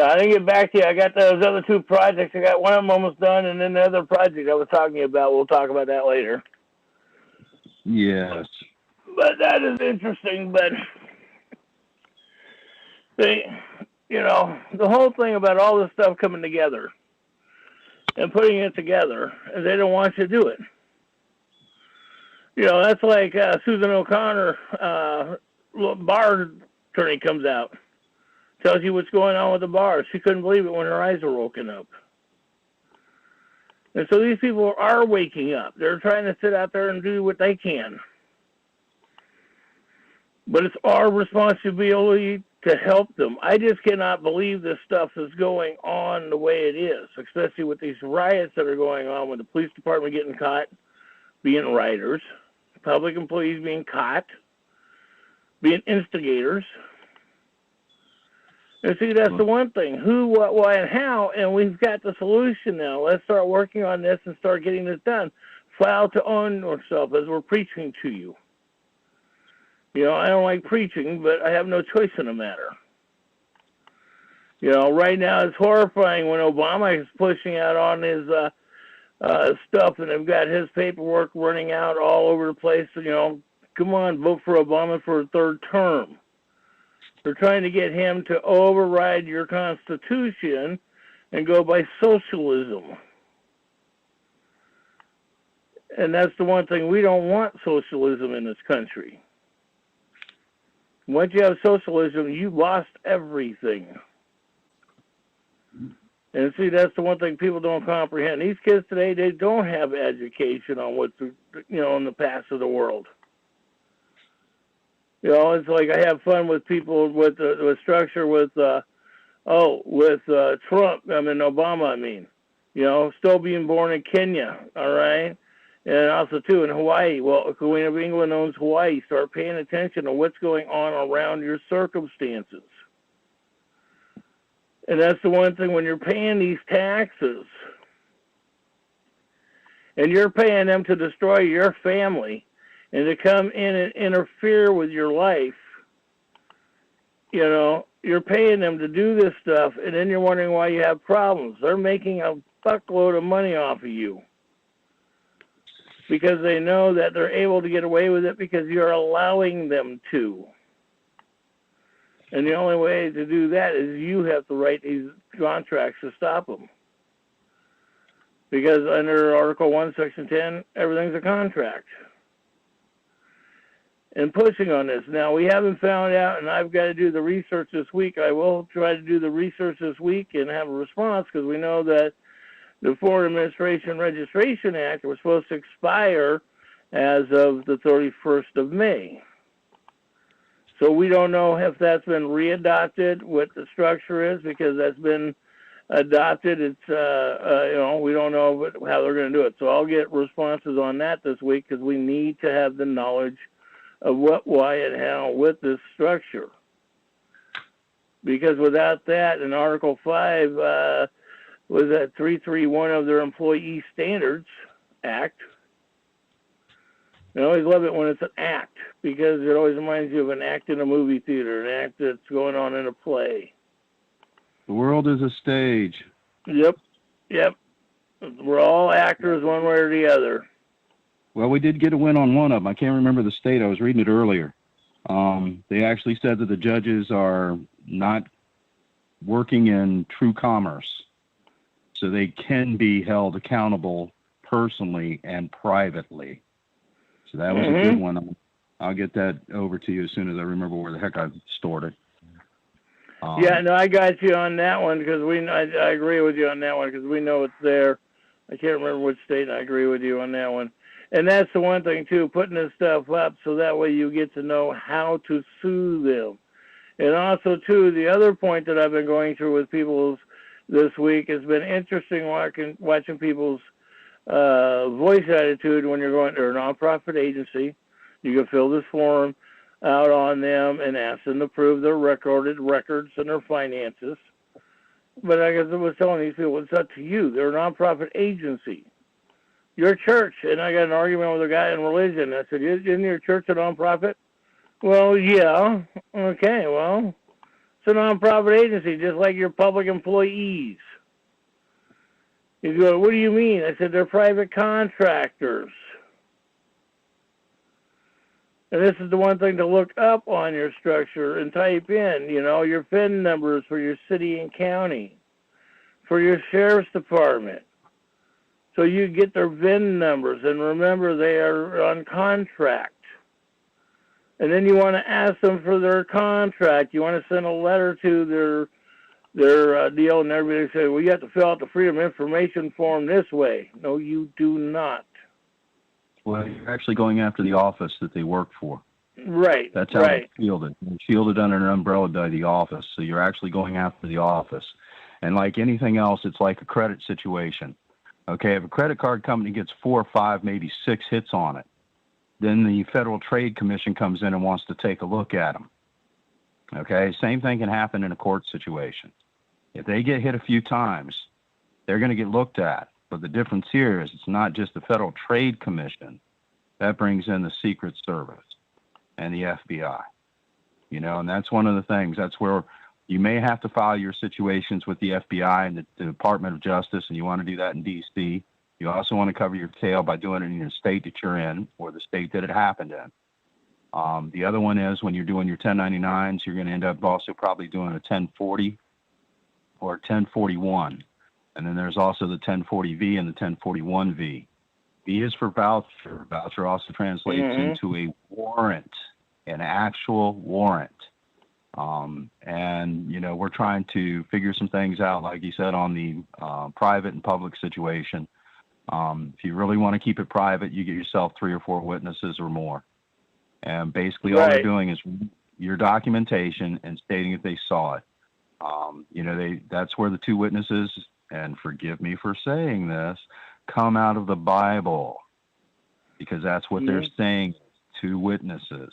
I didn't get back to you. I got those other two projects. I got one of them almost done, and then the other project I was talking about, we'll talk about that later. Yes. But that is interesting, but the whole thing about all this stuff coming together and putting it together, and they don't want you to do it. That's like Susan O'Connor, bar attorney comes out, tells you what's going on with the bar. She couldn't believe it when her eyes were woken up. And so these people are waking up. They're trying to sit out there and do what they can. But it's our responsibility to help them. I just cannot believe this stuff is going on the way it is, especially with these riots that are going on with the police department getting caught being rioters, public employees being caught, being instigators. And see, that's the one thing. Who, what, why, and how, and we've got the solution now. Let's start working on this and start getting this done. File to own yourself as we're preaching to you. I don't like preaching, but I have no choice in the matter. Right now it's horrifying when Obama is pushing out on his stuff, and they've got his paperwork running out all over the place. Come on, vote for Obama for a third term. They're trying to get him to override your Constitution and go by socialism. And that's the one thing. We don't want socialism in this country. Once you have socialism, you lost everything. And see, that's the one thing people don't comprehend. These kids today, they don't have education on what's, in the past of the world. It's like I have fun with people with the structure with Trump, Obama, still being born in Kenya, all right? And also, too, in Hawaii. Well, Queen of England owns Hawaii. Start paying attention to what's going on around your circumstances. And that's the one thing when you're paying these taxes, and you're paying them to destroy your family and to come in and interfere with your life, you know, you're paying them to do this stuff, and then you're wondering why you have problems. They're making a fuckload of money off of you because they know that they're able to get away with it because you're allowing them to. And the only way to do that is you have to write these contracts to stop them. Because under Article 1, Section 10, everything's a contract. And pushing on this. Now, we haven't found out, and I've got to do the research this week. I will try to do the research this week and have a response, because we know that the Foreign Administration Registration Act was supposed to expire as of the 31st of May. So we don't know if that's been readopted, what the structure is, because that's been adopted. It's, you know, we don't know how they're going to do it. So I'll get responses on that this week, because we need to have the knowledge of what, why, and how with this structure. Because without that, in Article 5, was that 331 of their Employee Standards Act. I always love it when it's an act, because it always reminds you of an act in a movie theater, an act that's going on in a play. The world is a stage. Yep. We're all actors one way or the other. Well, we did get a win on one of them. I can't remember the state. I was reading it earlier. They actually said that the judges are not working in true commerce, so they can be held accountable personally and privately. So that was a good one. I'll get that over to you as soon as I remember where the heck I stored it. Yeah, no, I got you on that one, because I agree with you on that one, because we know it's there. I can't remember which state, and I agree with you on that one. And that's the one thing, too, putting this stuff up so that way you get to know how to sue them. And also, too, the other point that I've been going through with people this week has been interesting watching people's voice attitude when you're going to a nonprofit agency. You can fill this form out on them and ask them to prove their recorded records and their finances. But I was telling these people, it's up to you. They're a nonprofit agency. Your church, and I got an argument with a guy in religion. I said, isn't your church a nonprofit? Well, yeah. Okay, well, it's a nonprofit agency, just like your public employees. He goes, what do you mean? I said, they're private contractors. And this is the one thing to look up on your structure and type in, you know, your VIN numbers for your city and county, for your sheriff's department. So you get their VIN numbers, and remember, they are on contract. And then you want to ask them for their contract. You want to send a letter to their deal, and everybody say, well, you have to fill out the Freedom of Information form this way. No, you do not. Well, you're actually going after the office that they work for. Right. That's how it's shielded. It's shielded under an umbrella by the office. So you're actually going after the office. And like anything else, it's like a credit situation. Okay, if a credit card company gets 4 or 5, maybe 6 hits on it, then the Federal Trade Commission comes in and wants to take a look at them. Okay, same thing can happen in a court situation. If they get hit a few times, they're going to get looked at. But the difference here is it's not just the Federal Trade Commission. That brings in the Secret Service and the FBI. You know, and that's one of the things. That's where you may have to file your situations with the FBI and the Department of Justice, and you want to do that in D.C. You also want to cover your tail by doing it in your state that you're in or the state that it happened in. The other one is when you're doing your 1099s, you're going to end up also probably doing a 1040 or 1041. And then there's also the 1040V and the 1041V. V is for voucher. Voucher also translates into a warrant, an actual warrant. And, you know, we're trying to figure some things out, like you said, on the private and public situation. If you really want to keep it private, you get yourself 3 or 4 witnesses or more. And basically all they're doing is your documentation and stating that they saw it. You know, that's where the 2 witnesses, and forgive me for saying this, come out of the Bible, because that's what they're saying, 2 witnesses.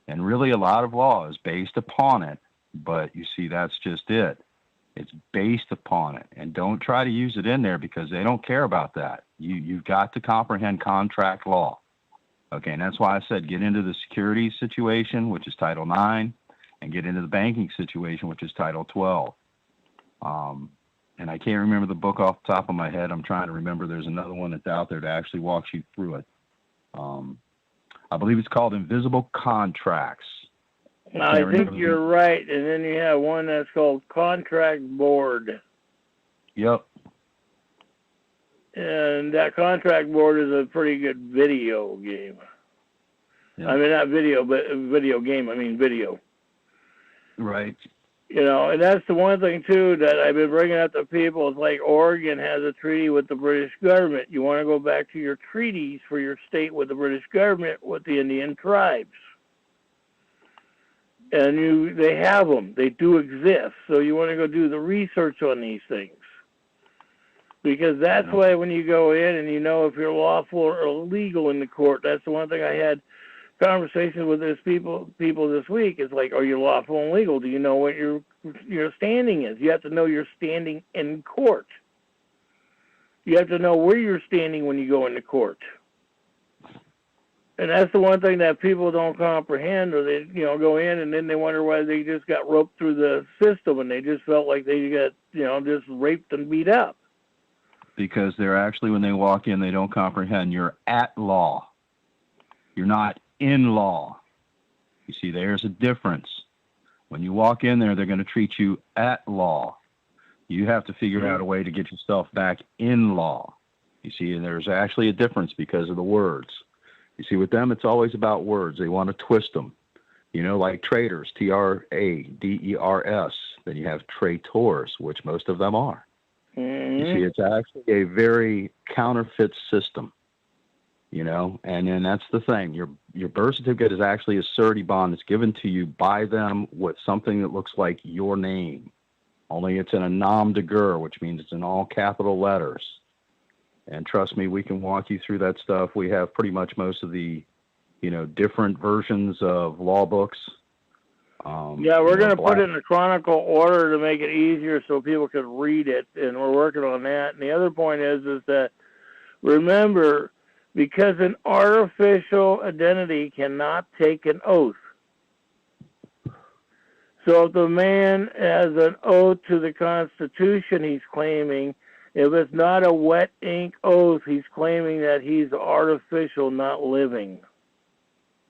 And really a lot of law is based upon it, but you see, that's just it. It's based upon it. And don't try to use it in there because they don't care about that. You've got to comprehend contract law. Okay, and that's why I said get into the securities situation, which is Title 9, and get into the banking situation, which is Title 12. And I can't remember the book off the top of my head. I'm trying to remember. There's another one that's out there that actually walks you through it. I believe it's called Invisible Contracts. I think you're right. And then you have one that's called Contract Board. Yep. And that Contract Board is a pretty good video game. Yep. I mean, not video, but video game. I mean, video. Right. You know, and that's the one thing, too, that I've been bringing up to people. It's like Oregon has a treaty with the British government. You want to go back to your treaties for your state with the British government with the Indian tribes. And they have them. They do exist. So you want to go do the research on these things. Because that's why when you go in and you know if you're lawful or illegal in the court, that's the one thing I had conversations with these people this week. It's like, are you lawful and legal? Do you know what your standing is? You have to know your standing in court. You have to know where you're standing when you go into court. And that's the one thing that people don't comprehend, or they, go in and then they wonder why they just got roped through the system and they just felt like they got, just raped and beat up. Because they're actually, when they walk in, they don't comprehend. You're at law. You're not in law. You see, there's a difference. When you walk in there, they're going to treat you at law. You have to figure out a way to get yourself back in law. You see, and there's actually a difference because of the words. You see, with them, it's always about words. They want to twist them. Like traders, Traders. Then you have traitors, which most of them are. Mm-hmm. You see, it's actually a very counterfeit system. And then that's the thing. Your birth certificate is actually a surety bond that's given to you by them with something that looks like your name. Only it's in a nom de guerre, which means it's in all capital letters. And trust me, we can walk you through that stuff. We have pretty much most of the, different versions of law books. Yeah, we're going to put it in a chronicle order to make it easier so people can read it, and we're working on that. And the other point is that, remember, because an artificial identity cannot take an oath. So if the man has an oath to the Constitution he's claiming, if it's not a wet ink oath, he's claiming that he's artificial, not living.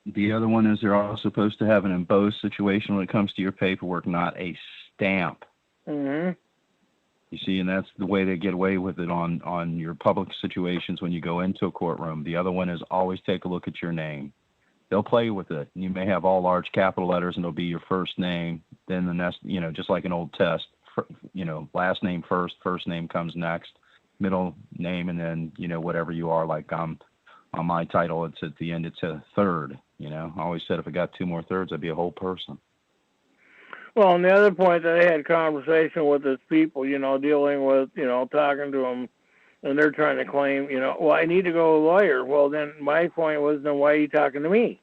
The other one is they're all supposed to have an embossed situation when it comes to your paperwork, not a stamp. Mm-hmm. You see, and that's the way they get away with it on your public situations when you go into a courtroom. The other one is always take a look at your name. They'll play with it. You may have all large capital letters, and it'll be your first name. Then the next, just like an old test, last name first name comes next, middle name, and then, whatever you are. Like on my title, it's at the end, it's a third. I always said if I got two more thirds, I'd be a whole person. Well, and the other point that I had conversation with is people, dealing with, talking to them, and they're trying to claim, well, I need to go to a lawyer. Well, then my point was, then why are you talking to me?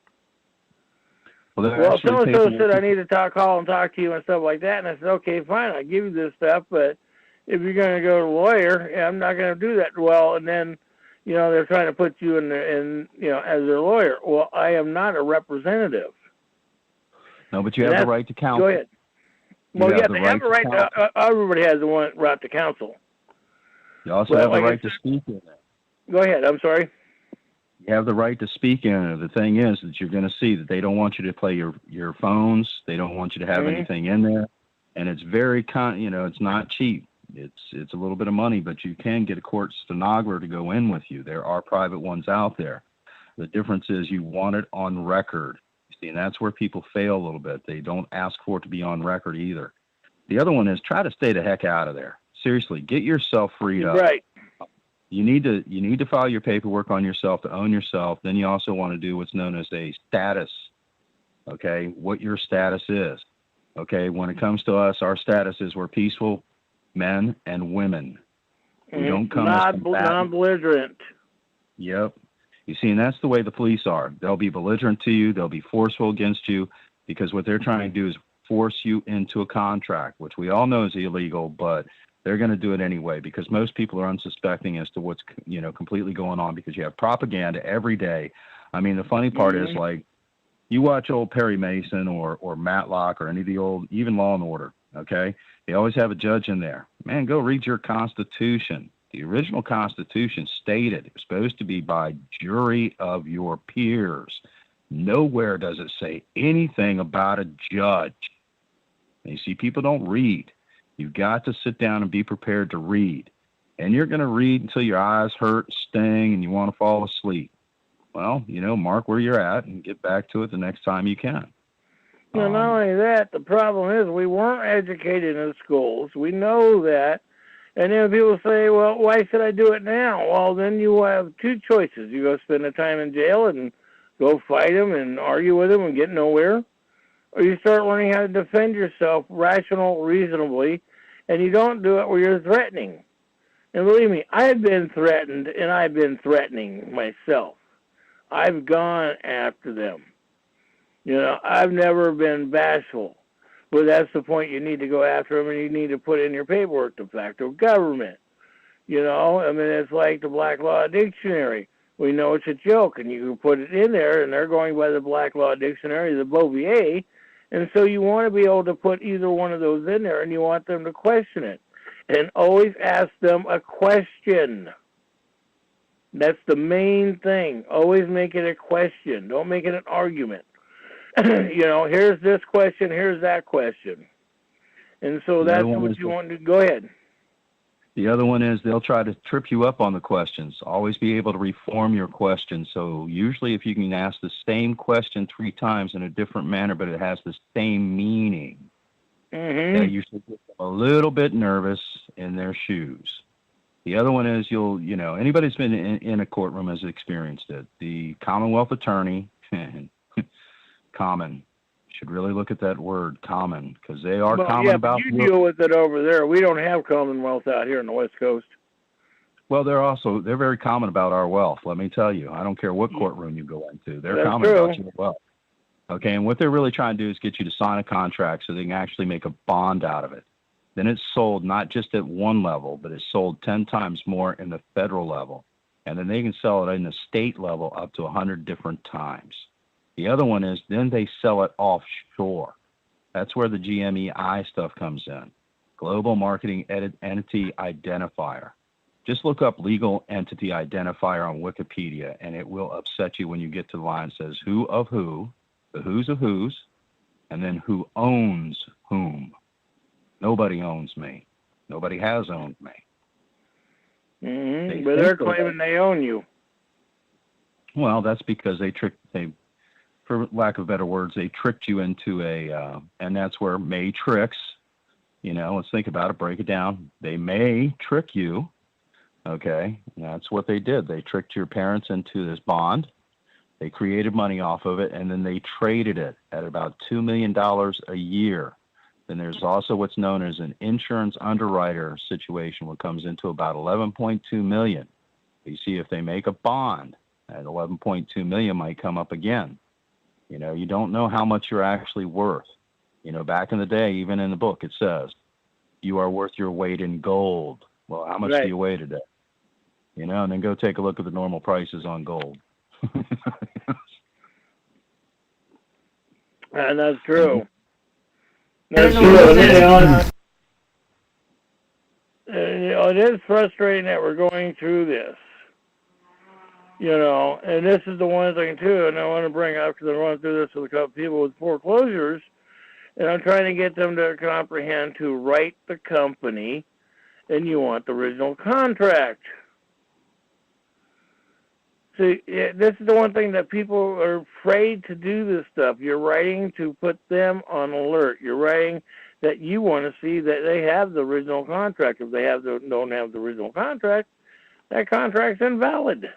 Well, so-and-so said I need to call and talk to you and stuff like that. And I said, okay, fine, I'll give you this stuff, but if you're going to go to a lawyer, I'm not going to do that. Well, and then, they're trying to put you in as their lawyer. Well, I am not a representative. No, but you have the right to counsel. Go ahead. Well, yeah, they have a right to, everybody has the right to counsel. You also have the right to speak in it. Go ahead, I'm sorry. You have the right to speak in it. The thing is that you're going to see that they don't want you to play your phones. They don't want you to have anything in there. And it's very, it's not cheap. It's a little bit of money, but you can get a court stenographer to go in with you. There are private ones out there. The difference is you want it on record. See, and that's where people fail a little bit. They don't ask for it to be on record either. The other one is try to stay the heck out of there. Seriously, get yourself freed up. Right. You need to file your paperwork on yourself to own yourself. Then you also want to do what's known as a status. Okay, what your status is. Okay, when it comes to us, our status is we're peaceful men and women. We don't come as non-belligerent. Yep. You see, and that's the way the police are. They'll be belligerent to you. They'll be forceful against you because what they're trying to do is force you into a contract, which we all know is illegal, but they're going to do it anyway because most people are unsuspecting as to what's, completely going on because you have propaganda every day. I mean, the funny part is, like, you watch old Perry Mason or Matlock or any of the old, even Law and Order, okay? They always have a judge in there. Man, go read your Constitution. The original Constitution stated it was supposed to be by jury of your peers. Nowhere does it say anything about a judge. And you see, people don't read. You've got to sit down and be prepared to read. And you're going to read until your eyes hurt, sting, and you want to fall asleep. Well, mark where you're at and get back to it the next time you can. Well, not only that, the problem is we weren't educated in schools. We know that. And then people say, well, why should I do it now? Well, then you have two choices. You go spend the time in jail and go fight them and argue with them and get nowhere. Or you start learning how to defend yourself reasonably, and you don't do it where you're threatening. And believe me, I've been threatened, and I've been threatening myself. I've gone after them. I've never been bashful. But that's the point. You need to go after them, and you need to put in your paperwork de facto government. It's like the Black Law Dictionary. We know it's a joke, and you can put it in there, and they're going by the Black Law Dictionary, the Bouvier, and so you want to be able to put either one of those in there, and you want them to question it. And always ask them a question. That's the main thing. Always make it a question. Don't make it an argument. Here's this question, here's that question. And so that's what you want to do. Go ahead. The other one is they'll try to trip you up on the questions. Always be able to reform your question. So usually if you can ask the same question 3 times in a different manner, but it has the same meaning, that usually gets them a little bit nervous in their shoes. The other one is anybody that's been in a courtroom has experienced it. The Commonwealth attorney, common, should really look at that word, common, because they are common about. You deal with it over there. We don't have Commonwealth out here on the West Coast. Well, they're very common about our wealth. Let me tell you, I don't care what courtroom you go into. They're common about your wealth. Okay, and what they're really trying to do is get you to sign a contract so they can actually make a bond out of it. Then it's sold not just at one level, but it's sold 10 times more in the federal level. And then they can sell it in the state level up to 100 different times. The other one is then they sell it offshore. That's where the GMEI stuff comes in. Global Marketing Entity Identifier. Just look up Legal Entity Identifier on Wikipedia, and it will upset you when you get to the line that says who of who, the who's of who's, and then who owns whom. Nobody owns me. Nobody has owned me. But they're claiming they own you. Well, that's because for lack of better words, they tricked you into and that's where may tricks, let's think about it, break it down. They may trick you, okay? And that's what they did. They tricked your parents into this bond. They created money off of it, and then they traded it at about $2 million a year. Then there's also what's known as an insurance underwriter situation, what comes into about $11.2 million. You see, if they make a bond, that $11.2 million might come up again. You don't know how much you're actually worth. Back in the day, even in the book, it says, you are worth your weight in gold. Well, how much do you weigh today? And then go take a look at the normal prices on gold. And that's true. It is frustrating that we're going through this. And this is the one thing, too, and I want to bring up because I run through this with a couple people with foreclosures, and I'm trying to get them to comprehend to write the company, and you want the original contract. See, this is the one thing that people are afraid to do this stuff. You're writing to put them on alert. You're writing that you want to see that they have the original contract. If they don't have the original contract, that contract's invalid.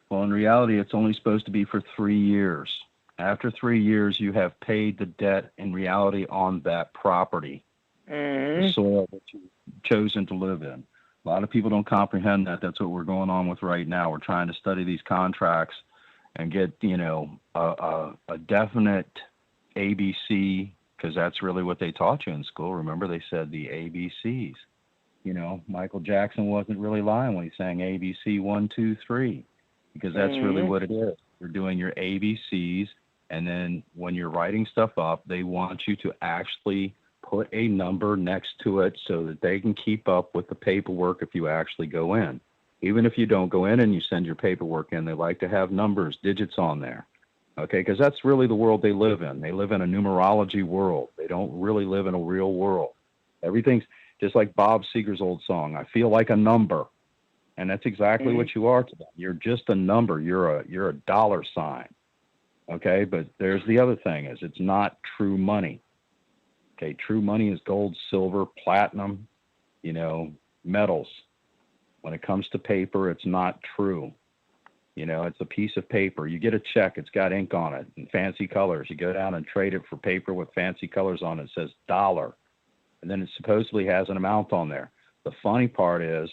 Well, in reality, it's only supposed to be for 3 years. After 3 years, you have paid the debt in reality on that property, the soil that you've chosen to live in. A lot of people don't comprehend that. That's what we're going on with right now. We're trying to study these contracts and get, a definite ABC because that's really what they taught you in school. Remember, they said the ABCs. You know, Michael Jackson wasn't really lying when he sang ABC 1, 2, 3, because that's really what it is. You're doing your ABCs, and then when you're writing stuff up, they want you to actually put a number next to it so that they can keep up with the paperwork if you actually go in. Even if you don't go in and you send your paperwork in, they like to have numbers, digits on there. Okay, because that's really the world they live in. They live in a numerology world. They don't really live in a real world. Everything's just like Bob Seger's old song, I feel like a number. And that's exactly what you are to them. You're just a number. You're a dollar sign. Okay, but there's the other thing is it's not true money. Okay, true money is gold, silver, platinum, you know, metals. When it comes to paper, it's not true. You know, it's a piece of paper. You get a check, it's got ink on it and fancy colors. You go down and trade it for paper with fancy colors on it. It says dollar. And then it supposedly has an amount on there. The funny part is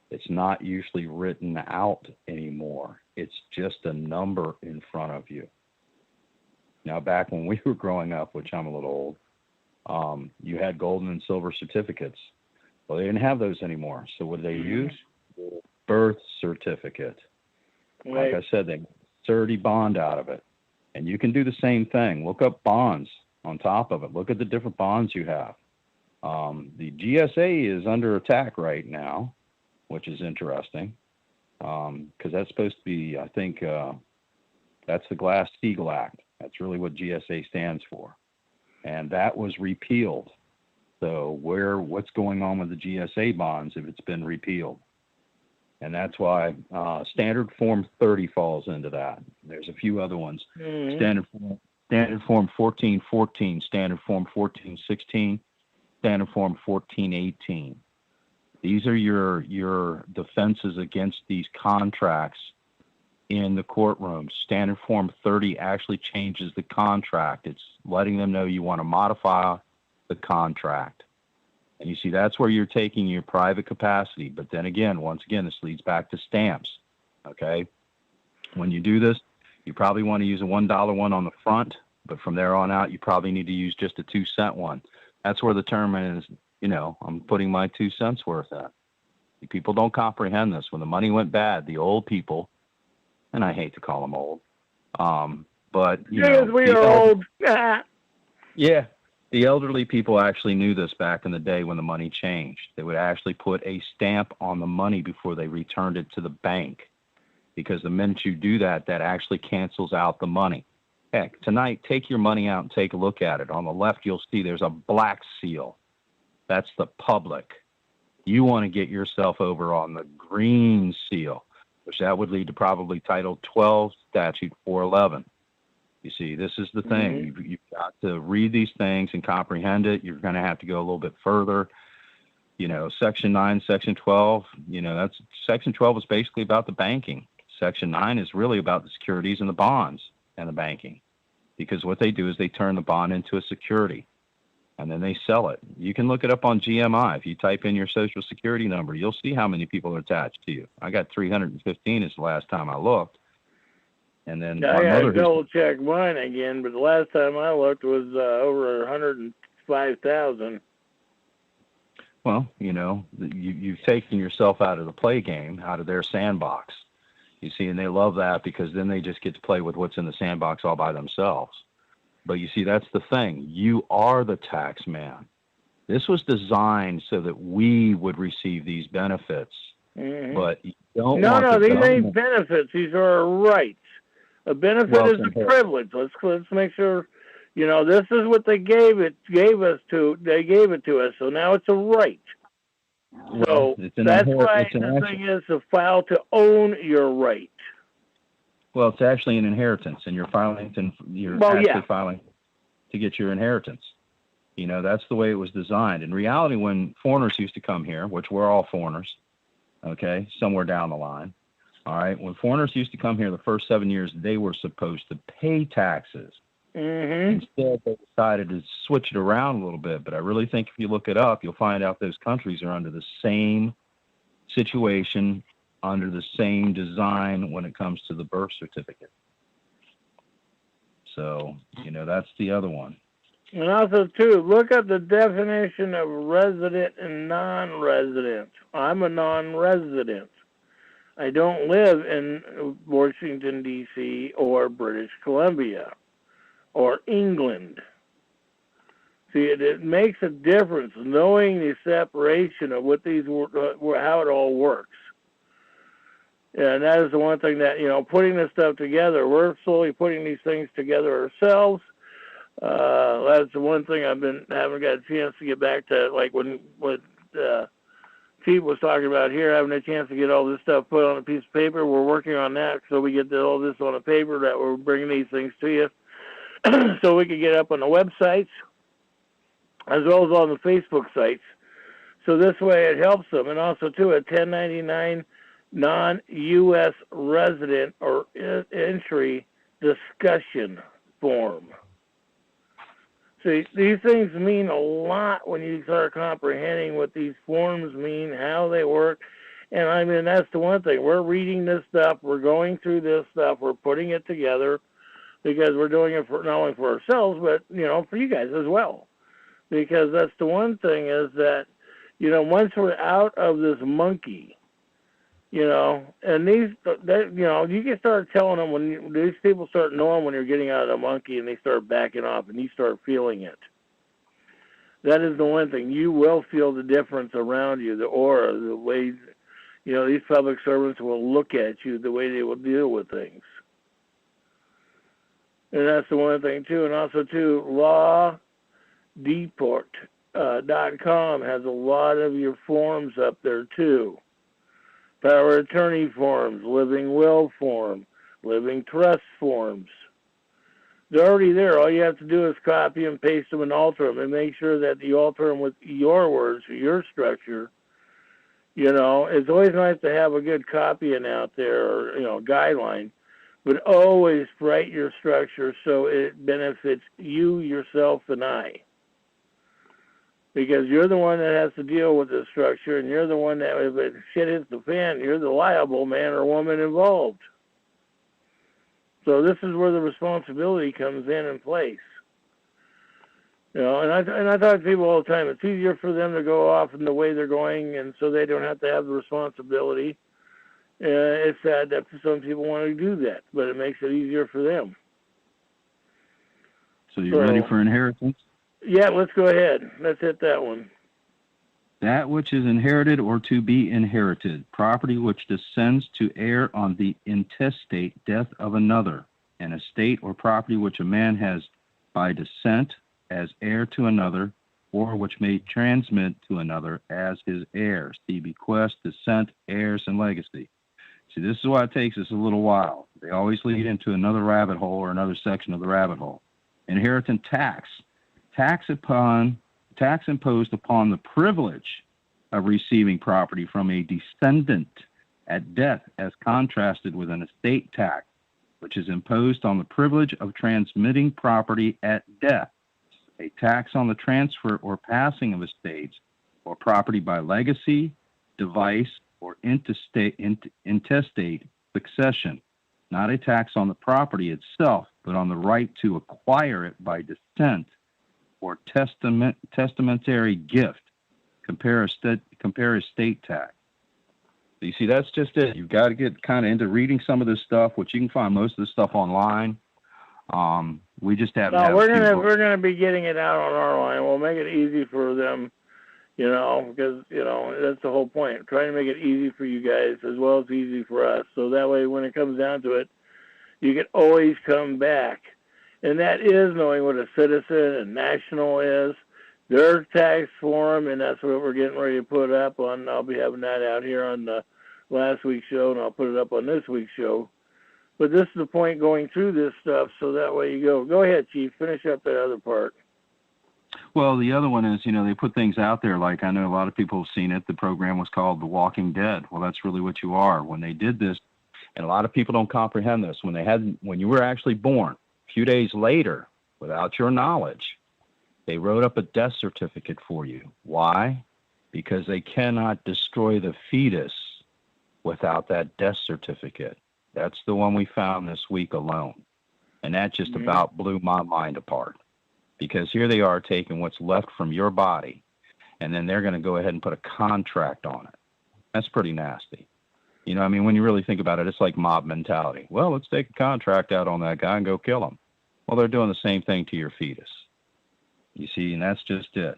it's not usually written out anymore. It's just a number in front of you. Now, back when we were growing up, which I'm a little old, you had golden and silver certificates. Well, they didn't have those anymore. So what did they use? Birth certificate. Right. Like I said, they made a surety bond out of it. And you can do the same thing. Look up bonds on top of it. Look at the different bonds you have. The GSA is under attack right now, which is interesting, because that's supposed to be, I think, that's the Glass-Steagall Act. That's really what GSA stands for. And that was repealed. So what's going on with the GSA bonds if it's been repealed? And that's why Standard Form 30 falls into that. There's a few other ones. Standard Form 1414, Standard Form 1416, Standard Form 1418. These are your defenses against these contracts in the courtroom. Standard Form 30 actually changes the contract. It's letting them know you want to modify the contract. And you see, that's where you're taking your private capacity. But then again, once again, this leads back to stamps. Okay? When you do this, you probably want to use a $1 one on the front, but from there on out, you probably need to use just a 2-cent one. That's where the term is, you know, I'm putting my 2 cents worth at. People don't comprehend this. When the money went bad, the old people, and I hate to call them old, but, you know. We are old. Yeah. The elderly people actually knew this back in the day when the money changed. They would actually put a stamp on the money before they returned it to the bank, because the minute you do that, that actually cancels out the money. Heck, tonight, take your money out and take a look at it. On the left, you'll see there's a black seal. That's the public. You want to get yourself over on the green seal, which that would lead to probably Title 12, Statute 411. You see, this is the thing. You've got to read these things and comprehend it. You're going to have to go a little bit further. You know, Section 9, Section 12, you know, that's Section 12 is basically about the banking. Section 9 is really about the securities and the bonds and the banking, because what they do is they turn the bond into a security and then they sell it. You can look it up on GMI. If you type in your social security number, you'll see how many people are attached to you. I got 315 is the last time I looked. And then I got to double check mine again, but the last time I looked was over 105,000. Well, you know, you've taken yourself out of the play game, out of their sandbox. You see, and they love that because then they just get to play with what's in the sandbox all by themselves. But you see, that's the thing. You are the tax man. This was designed so that we would receive these benefits. But you don't want No, these ain't benefits. These are rights. A benefit is a privilege. Let's make sure, you know, this is what they gave it to us. So now it's a right. So that's why the thing is to file to own your right. Well, it's actually an inheritance, and you're filing filing to get your inheritance. You know, that's the way it was designed. In reality, when foreigners used to come here, which we're all foreigners, okay, somewhere down the line, all right, when foreigners used to come here the first 7 years, they were supposed to pay taxes. Instead, they decided to switch it around a little bit. But I really think if you look it up, you'll find out those countries are under the same situation, under the same design when it comes to the birth certificate. So, you know, that's the other one. And also, too, look up the definition of resident and non-resident. I'm a non-resident. I don't live in Washington, D.C. or British Columbia or England. See, it makes a difference knowing the separation of what these, how it all works. And that is the one thing that, putting this stuff together, we're slowly putting these things together ourselves. That's the one thing haven't got a chance to get back to, like when Chief was talking about here, having a chance to get all this stuff put on a piece of paper. We're working on that, so we get all this on a paper that we're bringing these things to you, so we can get up on the websites as well as on the Facebook sites. So this way it helps them, and also too a 1099 non-U.S. resident or entry discussion form. See, these things mean a lot when you start comprehending what these forms mean, how they work. And I mean, that's the one thing. We're reading this stuff. We're going through this stuff. We're putting it together because we're doing it for not only for ourselves, but, for you guys as well. Because that's the one thing is that, once we're out of this monkey, and these, you can start telling them when these people start knowing when you're getting out of the monkey and they start backing off and you start feeling it. That is the one thing. You will feel the difference around you, the aura, the way, these public servants will look at you, the way they will deal with things. And that's the one thing, too. And also, too, lawdeport.com has a lot of your forms up there, too. Power of attorney forms, living will form, living trust forms. They're already there. All you have to do is copy and paste them and alter them and make sure that you alter them with your words, your structure. It's always nice to have a good copying out there or, guideline, but always write your structure so it benefits you, yourself, and I. Because you're the one that has to deal with the structure, and you're the one that, if it shit hits the fan, you're the liable man or woman involved. So this is where the responsibility comes in place. And I talk to people all the time. It's easier for them to go off in the way they're going, and so they don't have to have the responsibility. It's sad that some people want to do that, but it makes it easier for them. So you ready for inheritance? Yeah, let's go ahead. Let's hit that one. That which is inherited or to be inherited, property which descends to heir on the intestate death of another, an estate or property which a man has by descent as heir to another, or which may transmit to another as his heir. See bequest, descent, heirs, and legacy. See, this is why it takes us a little while. They always lead into another rabbit hole or another section of the rabbit hole. Inheritance tax. Tax imposed upon the privilege of receiving property from a descendant at death as contrasted with an estate tax, which is imposed on the privilege of transmitting property at death. A tax on the transfer or passing of estates or property by legacy, device, or intestate succession. Not a tax on the property itself, but on the right to acquire it by descent or testamentary gift. Compare estate tax. So you see, that's just it. You've got to get kind of into reading some of this stuff, which you can find most of this stuff online. We just haven't. No, we're gonna be getting it out on our line. We'll make it easy for them, because that's the whole point. Trying to make it easy for you guys as well as easy for us. So that way, when it comes down to it, you can always come back. And that is knowing what a citizen and national is, their tax form, and that's what we're getting ready to put up on. I'll be having that out here on the last week's show, and I'll put it up on this week's show. But this is the point going through this stuff, so that way you go. Go ahead, Chief. Finish up that other part. Well, the other one is, they put things out there, like I know a lot of people have seen it. The program was called The Walking Dead. Well, that's really what you are. When they did this, and a lot of people don't comprehend this, when you were actually born, a few days later, without your knowledge, they wrote up a death certificate for you. Why? Because they cannot destroy the fetus without that death certificate. That's the one we found this week alone. And that just about blew my mind apart. because here they are taking what's left from your body, and then they're going to go ahead and put a contract on it. That's pretty nasty. You know, I mean, when you really think about it, it's like mob mentality. Well, let's take a contract out on that guy and go kill him. Well, they're doing the same thing to your fetus. You see, and that's just it.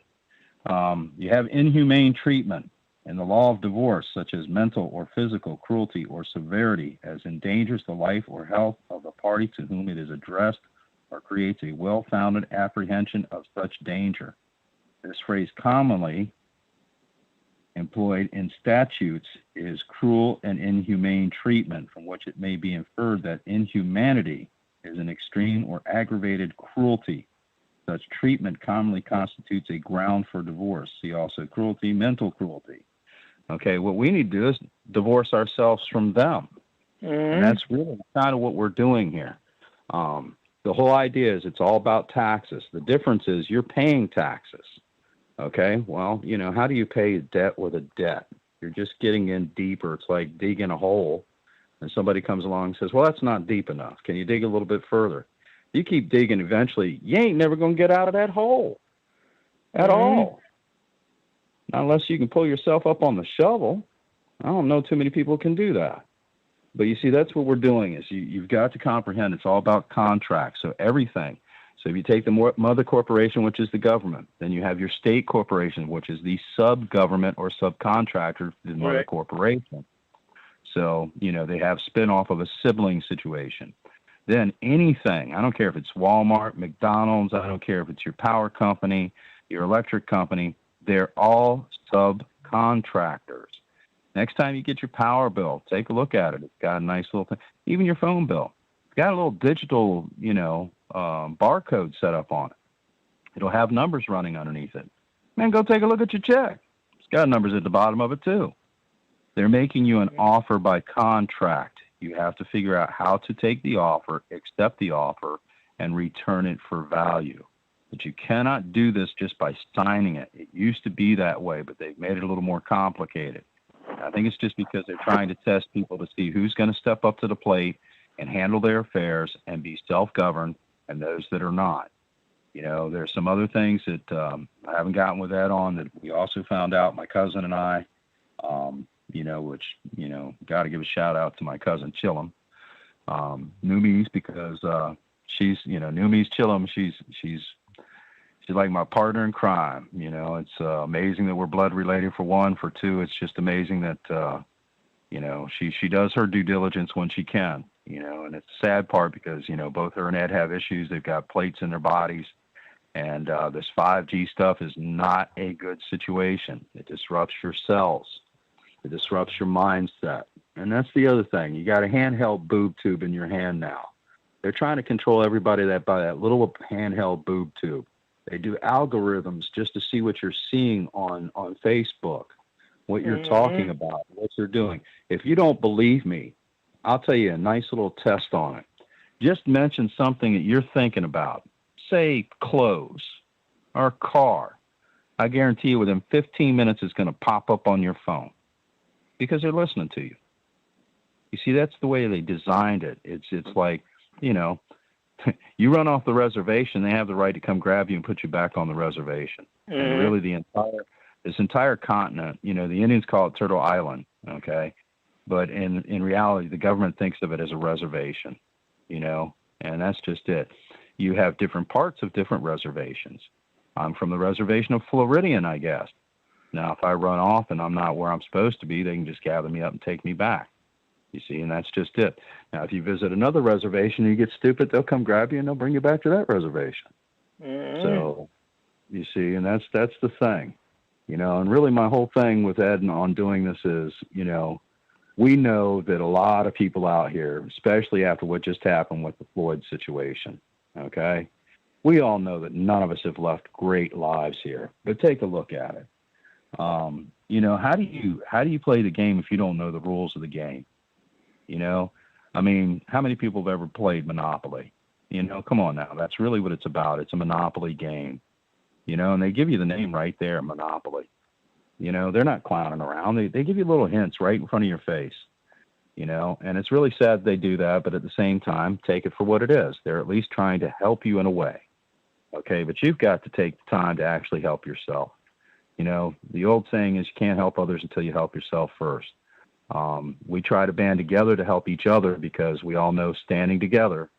You have inhumane treatment in the law of divorce, such as mental or physical cruelty or severity, as endangers the life or health of the party to whom it is addressed or creates a well-founded apprehension of such danger. This phrase, commonly employed in statutes, is cruel and inhumane treatment, from which it may be inferred that inhumanity is an extreme or aggravated cruelty. Such treatment commonly constitutes a ground for divorce. See also cruelty, mental cruelty. Okay, what we need to do is divorce ourselves from them. And that's really kind of what we're doing here. The whole idea is it's all about taxes. The difference is you're paying taxes. Okay, well, you know, how do you pay debt with a debt? You're just getting in deeper. It's like digging a hole, and somebody comes along and says, well, that's not deep enough. Can you dig a little bit further? You keep digging, eventually, you ain't never going to get out of that hole at all. Not unless you can pull yourself up on the shovel. I don't know too many people can do that. But you see, that's what we're doing is you've got to comprehend it's all about contracts. So everything. So if you take the mother corporation, which is the government, then you have your state corporation, which is the sub-government or subcontractor to the mother corporation. So, you know, they have spin-off of a sibling situation. Then anything, I don't care if it's Walmart, McDonald's, I don't care if it's your power company, your electric company, they're all subcontractors. Next time you get your power bill, take a look at it. It's got a nice little thing. Even your phone bill. It's got a little digital, you know, barcode set up on it. It'll have numbers running underneath it. Man, go take a look at your check. It's got numbers at the bottom of it, too. They're making you an offer by contract. You have to figure out how to take the offer, accept the offer, and return it for value. But you cannot do this just by signing it. It used to be that way, but they've made it a little more complicated. I think it's just because they're trying to test people to see who's going to step up to the plate and handle their affairs and be self-governed, and those that are not. You know, there's some other things that I haven't gotten with that on that we also found out, my cousin and I, you know, which, you know, got to give a shout out to my cousin Chillum, Noomies, because she's, you know, Noomies Chillum, she's like my partner in crime. You know, it's amazing that we're blood related for one. For two, it's just amazing that, you know, she does her due diligence when she can, you know, and it's a sad part because, you know, both her and Ed have issues. They've got plates in their bodies, and this 5G stuff is not a good situation. It disrupts your cells. It disrupts your mindset. And that's the other thing. You got a handheld boob tube in your hand now. They're trying to control everybody by that little handheld boob tube. They do algorithms just to see what you're seeing on Facebook, what you're talking about, what you're doing. If you don't believe me, I'll tell you a nice little test on it. Just mention something that you're thinking about. Say clothes or car. I guarantee you within 15 minutes it's going to pop up on your phone because they're listening to you. You see, that's the way they designed it. It's like, you know, you run off the reservation, they have the right to come grab you and put you back on the reservation. And really this entire continent, you know, the Indians call it Turtle Island, okay? But in reality, the government thinks of it as a reservation, you know, and that's just it. You have different parts of different reservations. I'm from the reservation of Floridian, I guess. Now, if I run off and I'm not where I'm supposed to be, they can just gather me up and take me back. You see, and that's just it. Now, if you visit another reservation and you get stupid, they'll come grab you and they'll bring you back to that reservation. So, you see, and that's the thing, you know, and really my whole thing with Ed on doing this is, you know, we know that a lot of people out here, especially after what just happened with the Floyd situation, okay, we all know that none of us have left great lives here, but take a look at it. You know, how do you play the game if you don't know the rules of the game? You know, I mean, how many people have ever played Monopoly? You know, come on now. That's really what it's about. It's a Monopoly game, you know, and they give you the name right there, Monopoly. You know, they're not clowning around. They give you little hints right in front of your face, you know, and it's really sad they do that. But at the same time, take it for what it is. They're at least trying to help you in a way. okay? But you've got to take the time to actually help yourself. You know, the old saying is you can't help others until you help yourself first. We try to band together to help each other because we all know standing together,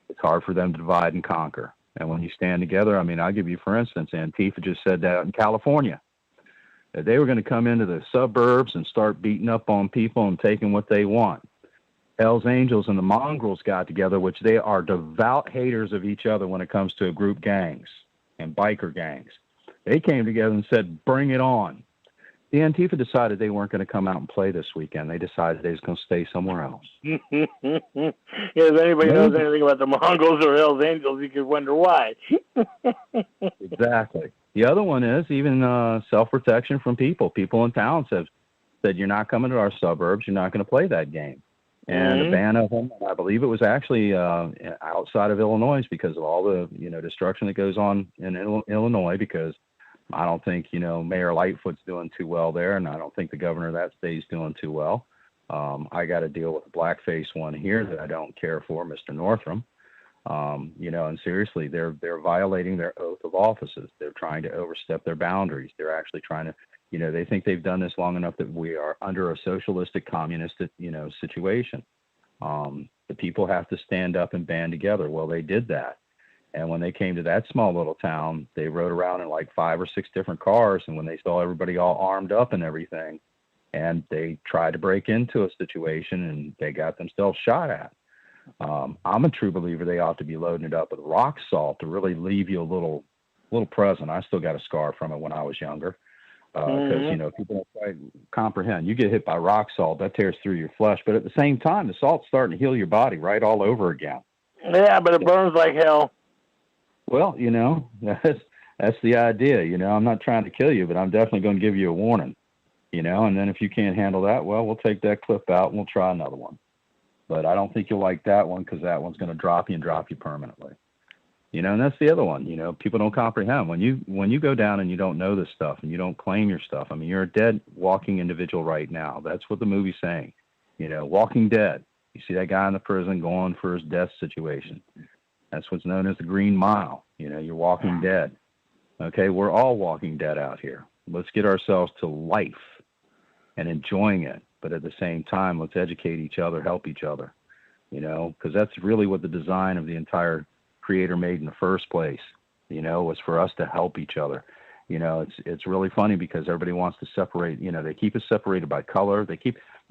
it's hard for them to divide and conquer. And when you stand together, I mean, I'll give you, for instance, Antifa just said that in California, that they were going to come into the suburbs and start beating up on people and taking what they want. Hell's Angels and the Mongrels got together, which they are devout haters of each other when it comes to group gangs and biker gangs. They came together and said, bring it on. The Antifa decided they weren't going to come out and play this weekend. They decided they was going to stay somewhere else. If anybody knows anything about the Mongols or Hell's Angels, you could wonder why. Exactly. The other one is even self-protection from people. People in towns have said, you're not coming to our suburbs. You're not going to play that game. And a ban of them, I believe it was actually outside of Illinois because of all the, destruction that goes on in Illinois, because I don't think, Mayor Lightfoot's doing too well there, and I don't think the governor of that state's doing too well. I got to deal with a blackface one here that I don't care for, Mr. Northam. And seriously, they're violating their oath of offices. They're trying to overstep their boundaries. They're actually trying to, they think they've done this long enough that we are under a socialistic, communistic, situation. The people have to stand up and band together. Well, they did that. And when they came to that small little town, they rode around in like 5 or 6 different cars. And when they saw everybody all armed up and everything, and they tried to break into a situation and they got themselves shot at. I'm a true believer they ought to be loading it up with rock salt to really leave you a little present. I still got a scar from it when I was younger. Because, people don't quite comprehend. You get hit by rock salt, that tears through your flesh. But at the same time, the salt's starting to heal your body right all over again. Yeah, but it burns like hell. Well, that's the idea. I'm not trying to kill you, but I'm definitely going to give you a warning. And then if you can't handle that, well, we'll take that clip out and we'll try another one. But I don't think you'll like that one because that one's going to drop you permanently. And that's the other one. People don't comprehend. When you go down and you don't know this stuff and you don't claim your stuff, I mean, you're a dead walking individual right now. That's what the movie's saying. Walking dead. You see that guy in the prison going for his death situation. That's what's known as the Green Mile. You're walking dead. Okay, we're all walking dead out here. Let's get ourselves to life and enjoying it. But at the same time, let's educate each other, help each other, because that's really what the design of the entire Creator made in the first place, was for us to help each other. It's really funny because everybody wants to separate, they keep us separated by color. They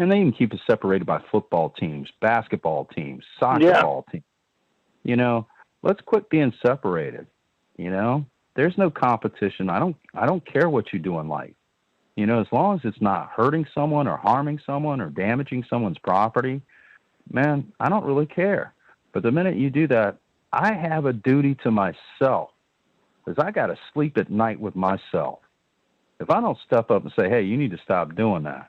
even keep us separated by football teams, basketball teams, soccer ball teams. Let's quit being separated. There's no competition. I don't care what you do in life. As long as it's not hurting someone or harming someone or damaging someone's property, man, I don't really care. But the minute you do that, I have a duty to myself because I got to sleep at night with myself. If I don't step up and say, hey, you need to stop doing that.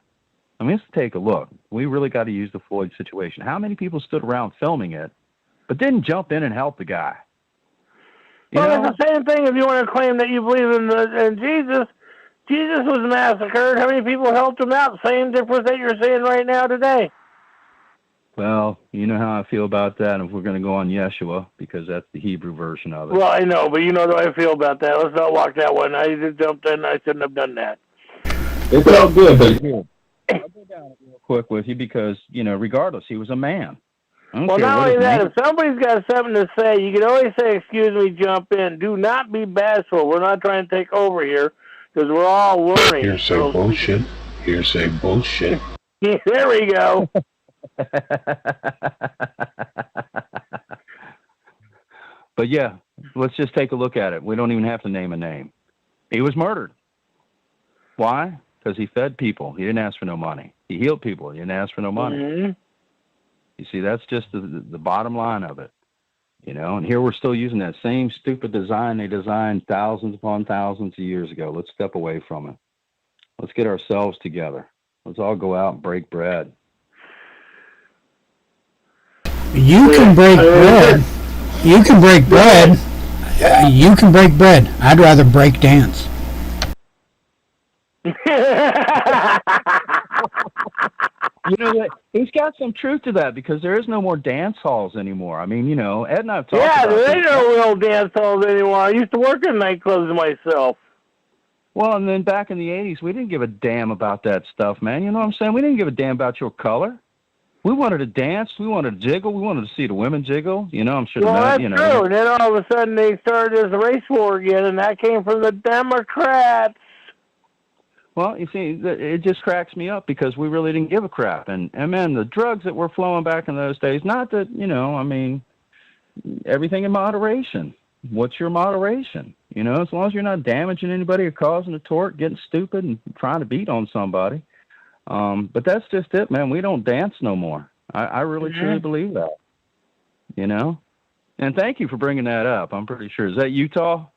I mean, let's take a look. We really got to use the Floyd situation. How many people stood around filming it but didn't jump in and help the guy? It's the same thing if you want to claim that you believe in Jesus. Jesus was massacred. How many people helped him out? Same difference that you're saying right now today. Well, you know how I feel about that if we're going to go on Yeshua, because that's the Hebrew version of it. Well, I know, but you know how I feel about that. Let's not walk that one. I just jumped in. I shouldn't have done that. It's all good, but here, I'll go down real quick with you because, regardless, he was a man. Well, not only that, if somebody's got something to say, you can always say, excuse me, jump in. Do not be bashful. We're not trying to take over here because we're all learning. Hearsay bullshit. Hearsay bullshit. There we go. But yeah, let's just take a look at it. We don't even have to name a name. He was murdered. Why? Because he fed people. He didn't ask for no money. He healed people. He didn't ask for no money. Mm-hmm. You see, that's just the bottom line of it. And here we're still using that same stupid design they designed thousands upon thousands of years ago. Let's step away from it. Let's get ourselves together. Let's all go out and break bread. You can break bread. You can break bread. You can break bread. I'd rather break dance. You know what? He's got some truth to that because there is no more dance halls anymore. I mean, you know, Ed and I've talked about there ain't this. no real dance halls anymore. I used to work in nightclubs myself. Well, and then back in the 80s, we didn't give a damn about that stuff, man. You know what I'm saying? We didn't give a damn about your color. We wanted to dance. We wanted to jiggle. We wanted to see the women jiggle. You know, I'm sure. Well, that's you know. true. And then all of a sudden they started this race war again, and that came from the Democrats. Well, you see, it just cracks me up because we really didn't give a crap. And man, the drugs that were flowing back in those days, not that, you know, I mean, everything in moderation. What's your moderation? You know, as long as you're not damaging anybody or causing a tort, getting stupid and trying to beat on somebody. But that's just it, man. We don't dance no more. I really truly believe that, you know? And thank you for bringing that up. I'm pretty sure. Is that Utah?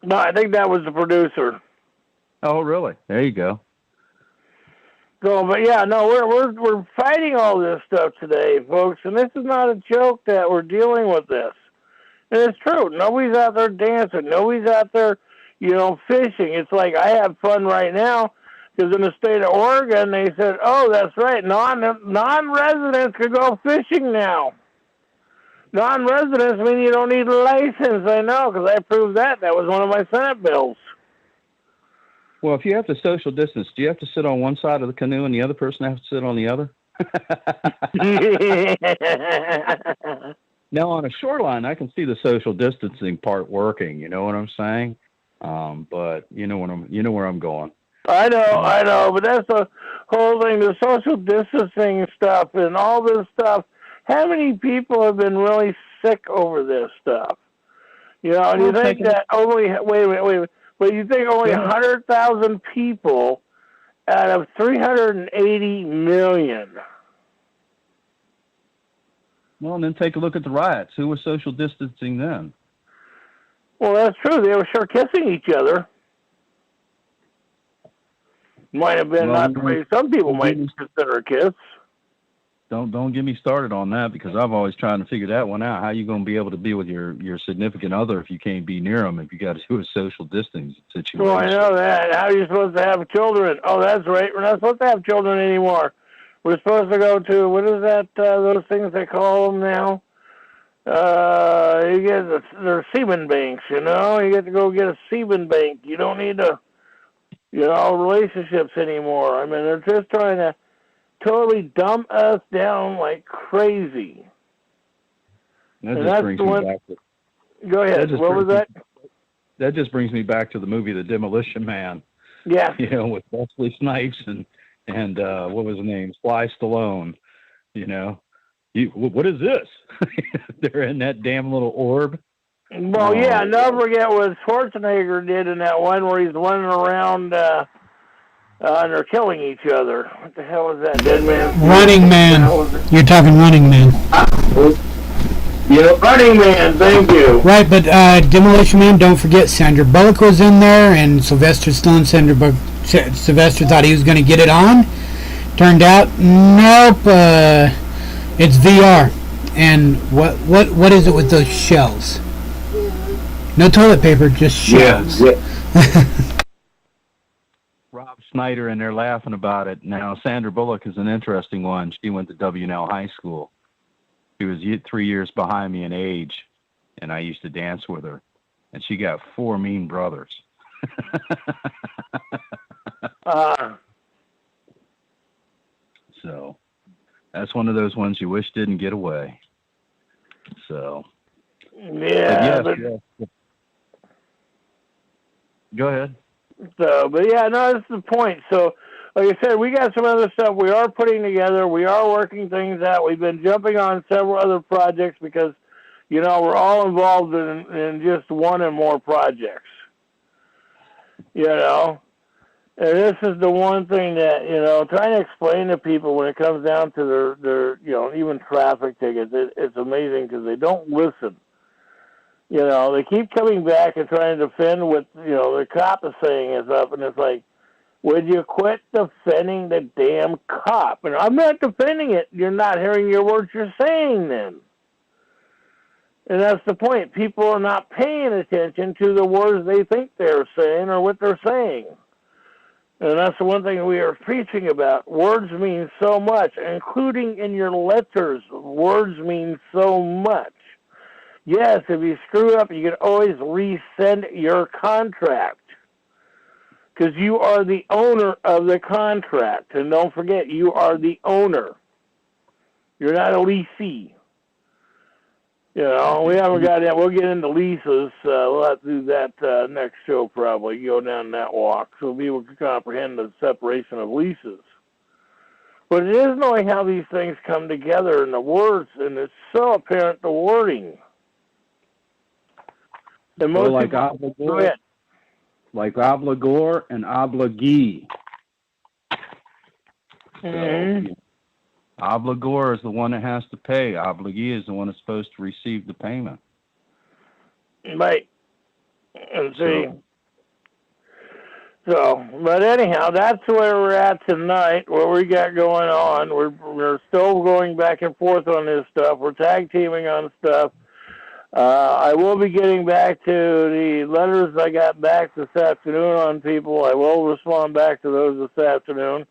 No, I think that was the producer. Oh, really? There you go. So, but yeah, no, we're fighting all this stuff today, folks, and this is not a joke that we're dealing with this. And it's true. Nobody's out there dancing. Nobody's out there, you know, fishing. It's like I have fun right now because in the state of Oregon, they said, oh, that's right, non-residents can go fishing now. Non-residents mean you don't need a license. I know, because I proved that. That was one of my Senate bills. Well, if you have to social distance, do you have to sit on one side of the canoe and the other person has to sit on the other? Now, on a shoreline, I can see the social distancing part working. You know what I'm saying? But you know where I'm going. I know, but that's the whole thing. The social distancing stuff and all this stuff. How many people have been really sick over this stuff? You know, and you think that only wait. But you think only 100,000 people out of 380 million. Well, and then take a look at the riots. Who was social distancing then? Well, that's true. They were sure kissing each other. Might have been not the way some people might consider a kiss. Don't get me started on that because I've always tried to figure that one out. How you going to be able to be with your significant other if you can't be near them, if you got to do a social distance situation? Well, I know that. How are you supposed to have children? Oh, that's right. We're not supposed to have children anymore. We're supposed to go to, what is that, those things they call them now? You get they're semen banks, you know? You get to go get a semen bank. You don't need to, you know, relationships anymore. I mean, they're just trying to totally dumb us down like crazy. That just brings me back to... Go ahead. What was that? That just brings me back to the movie The Demolition Man. Yeah. You know, with Wesley Snipes and what was his name? Sly Stallone. You know, what is this? They're in that damn little orb. Well, yeah, never forget what Schwarzenegger did in that one where he's running around and they're killing each other. What the hell is that? Dead Man? Running Man. You're talking Running Man. Yeah, Running Man, thank you. Right, but Demolition Man, don't forget Sandra Bullock was in there, and Sylvester Stallone. Sylvester thought he was going to get it on. Turned out, nope, it's VR. And what is it with those shells? No toilet paper, just shells. Yeah. Rob Schneider, and they're laughing about it. Now, Sandra Bullock is an interesting one. She went to W&L High School. She was 3 years behind me in age, and I used to dance with her. And she got 4 mean brothers. So that's one of those ones you wish didn't get away. So yeah, but go ahead. So, but yeah, no, that's the point. So, like I said, we got some other stuff we are putting together. We are working things out. We've been jumping on several other projects because, you know, we're all involved in just one and more projects. You know, and this is the one thing that, you know, trying to explain to people when it comes down to their you know, even traffic tickets, it's amazing because they don't listen. You know, they keep coming back and trying to defend what, you know, the cop is saying is up, and it's like, would you quit defending the damn cop? And I'm not defending it. You're not hearing your words you're saying then. And that's the point. People are not paying attention to the words they think they're saying or what they're saying. And that's the one thing we are preaching about. Words mean so much, including in your letters. Words mean so much. Yes, if you screw up, you can always resend your contract, because you are the owner of the contract. And don't forget, you are the owner. You're not a leasee. You know, we haven't got that. We'll get into leases. We'll have to do that next show probably, go down that walk, so people can comprehend the separation of leases. But it is knowing how these things come together in the words, and it's so apparent the wording. And most like people, obligor, like obligor and obligee. Mm-hmm. So, obligor is the one that has to pay. Obligee is the one that's supposed to receive the payment. Right. And see. So, but anyhow, that's where we're at tonight, what we got going on. We're still going back and forth on this stuff. We're tag teaming on stuff. I will be getting back to the letters I got back this afternoon on people. I will respond back to those this afternoon.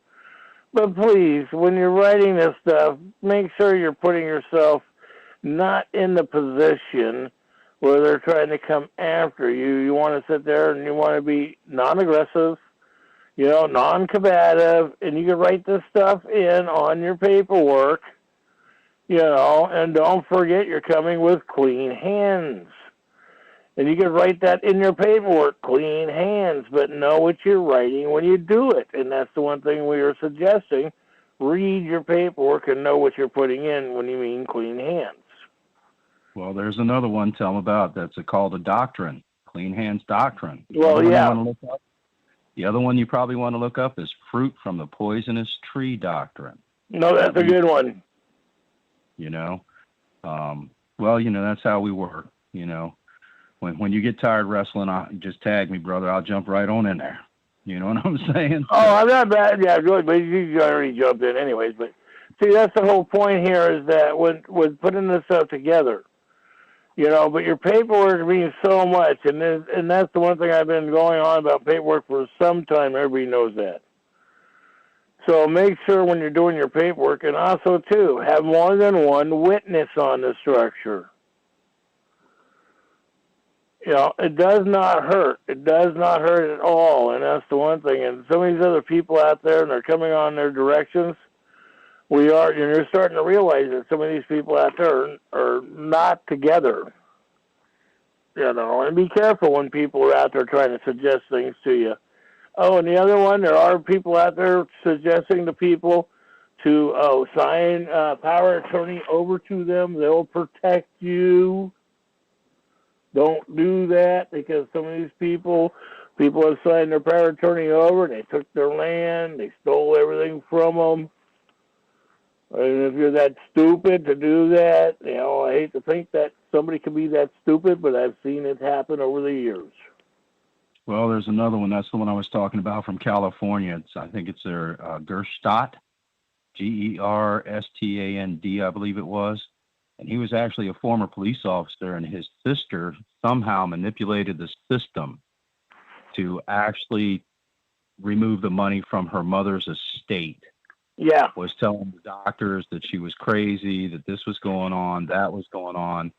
But please, when you're writing this stuff, make sure you're putting yourself not in the position where they're trying to come after you. You want to sit there and you want to be non-aggressive, you know, non-combative, and you can write this stuff in on your paperwork, you know, and don't forget you're coming with clean hands. And you can write that in your paperwork, clean hands, but know what you're writing when you do it. And that's the one thing we are suggesting. Read your paperwork and know what you're putting in when you mean clean hands. Well, there's another one, tell them about, that's called a doctrine, clean hands doctrine. Well, yeah. The other one you probably want to look up is fruit from the poisonous tree doctrine. No, that's a good one. You know, well, you know, that's how we work, you know. When you get tired wrestling, just tag me, brother. I'll jump right on in there. You know what I'm saying? Oh, I'm not bad. Yeah, good. But you already jumped in anyways. But see, that's the whole point here is that when putting this stuff together, you know, but your paperwork means so much. And that's the one thing I've been going on about paperwork for some time. Everybody knows that. So make sure when you're doing your paperwork, and also, too, have more than one witness on the structure. You know, it does not hurt. It does not hurt at all, and that's the one thing. And some of these other people out there, and they're coming on their directions, you're starting to realize that some of these people out there are not together. You know, and be careful when people are out there trying to suggest things to you. Oh, and the other one, there are people out there suggesting to people to sign power of attorney over to them. They'll protect you. Don't do that, because some of these people have signed their power of attorney over, and they took their land, they stole everything from them. And if you're that stupid to do that, you know, I hate to think that somebody could be that stupid, but I've seen it happen over the years. Well, there's another one. That's the one I was talking about from California. I think it's their Gerstadt, Gerstand, I believe it was. And he was actually a former police officer, and his sister somehow manipulated the system to actually remove the money from her mother's estate. Yeah. Was telling the doctors that she was crazy, that this was going on, that was going on.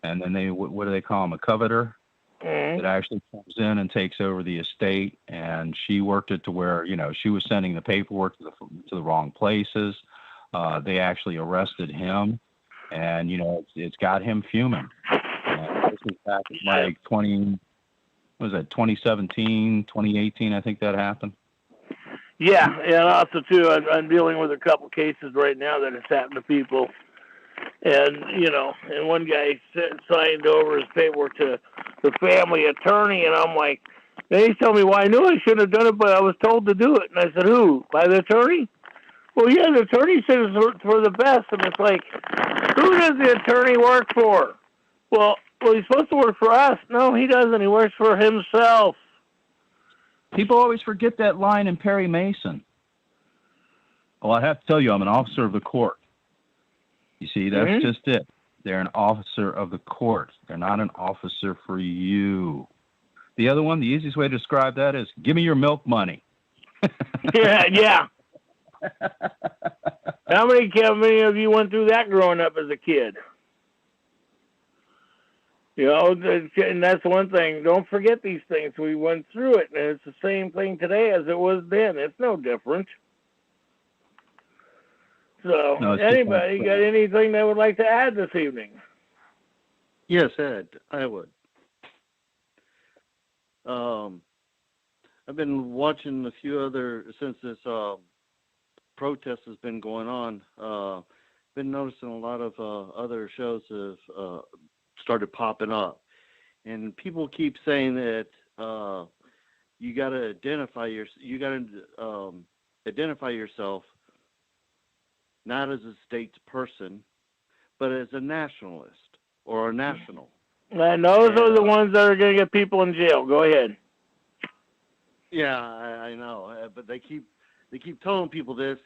And then what do they call him, a coveter? Mm-hmm. That actually comes in and takes over the estate. And she worked it to where, you know, she was sending the paperwork to the wrong places. They actually arrested him. And, you know, it's got him fuming. This was back in like 2017, 2018, I think that happened. Yeah, and also, too, I'm dealing with a couple cases right now that has happened to people. And, you know, and one guy signed over his paperwork to the family attorney, and I'm like, and he's telling me, well, I knew I shouldn't have done it, but I was told to do it. And I said, who? By the attorney? Well, yeah, the attorney said it's for the best. And it's like, who does the attorney work for? Well, he's supposed to work for us. No, he doesn't. He works for himself. People always forget that line in Perry Mason. Well, I have to tell you, I'm an officer of the court. You see, that's just it. They're an officer of the court. They're not an officer for you. The other one, the easiest way to describe that is, give me your milk money. Yeah. How many of you went through that growing up as a kid? You know, and that's one thing. Don't forget these things. We went through it, and it's the same thing today as it was then. It's no different. So, No, it's anybody got anything they would like to add this evening? Yes, Ed, I would. I've been watching a few other, since this protest has been going on, been noticing a lot of other shows have started popping up. And people keep saying that you got to identify yourself not as a state's person, but as a nationalist or a national. And those are the ones that are going to get people in jail. Go ahead. Yeah, I know, but they keep telling people this,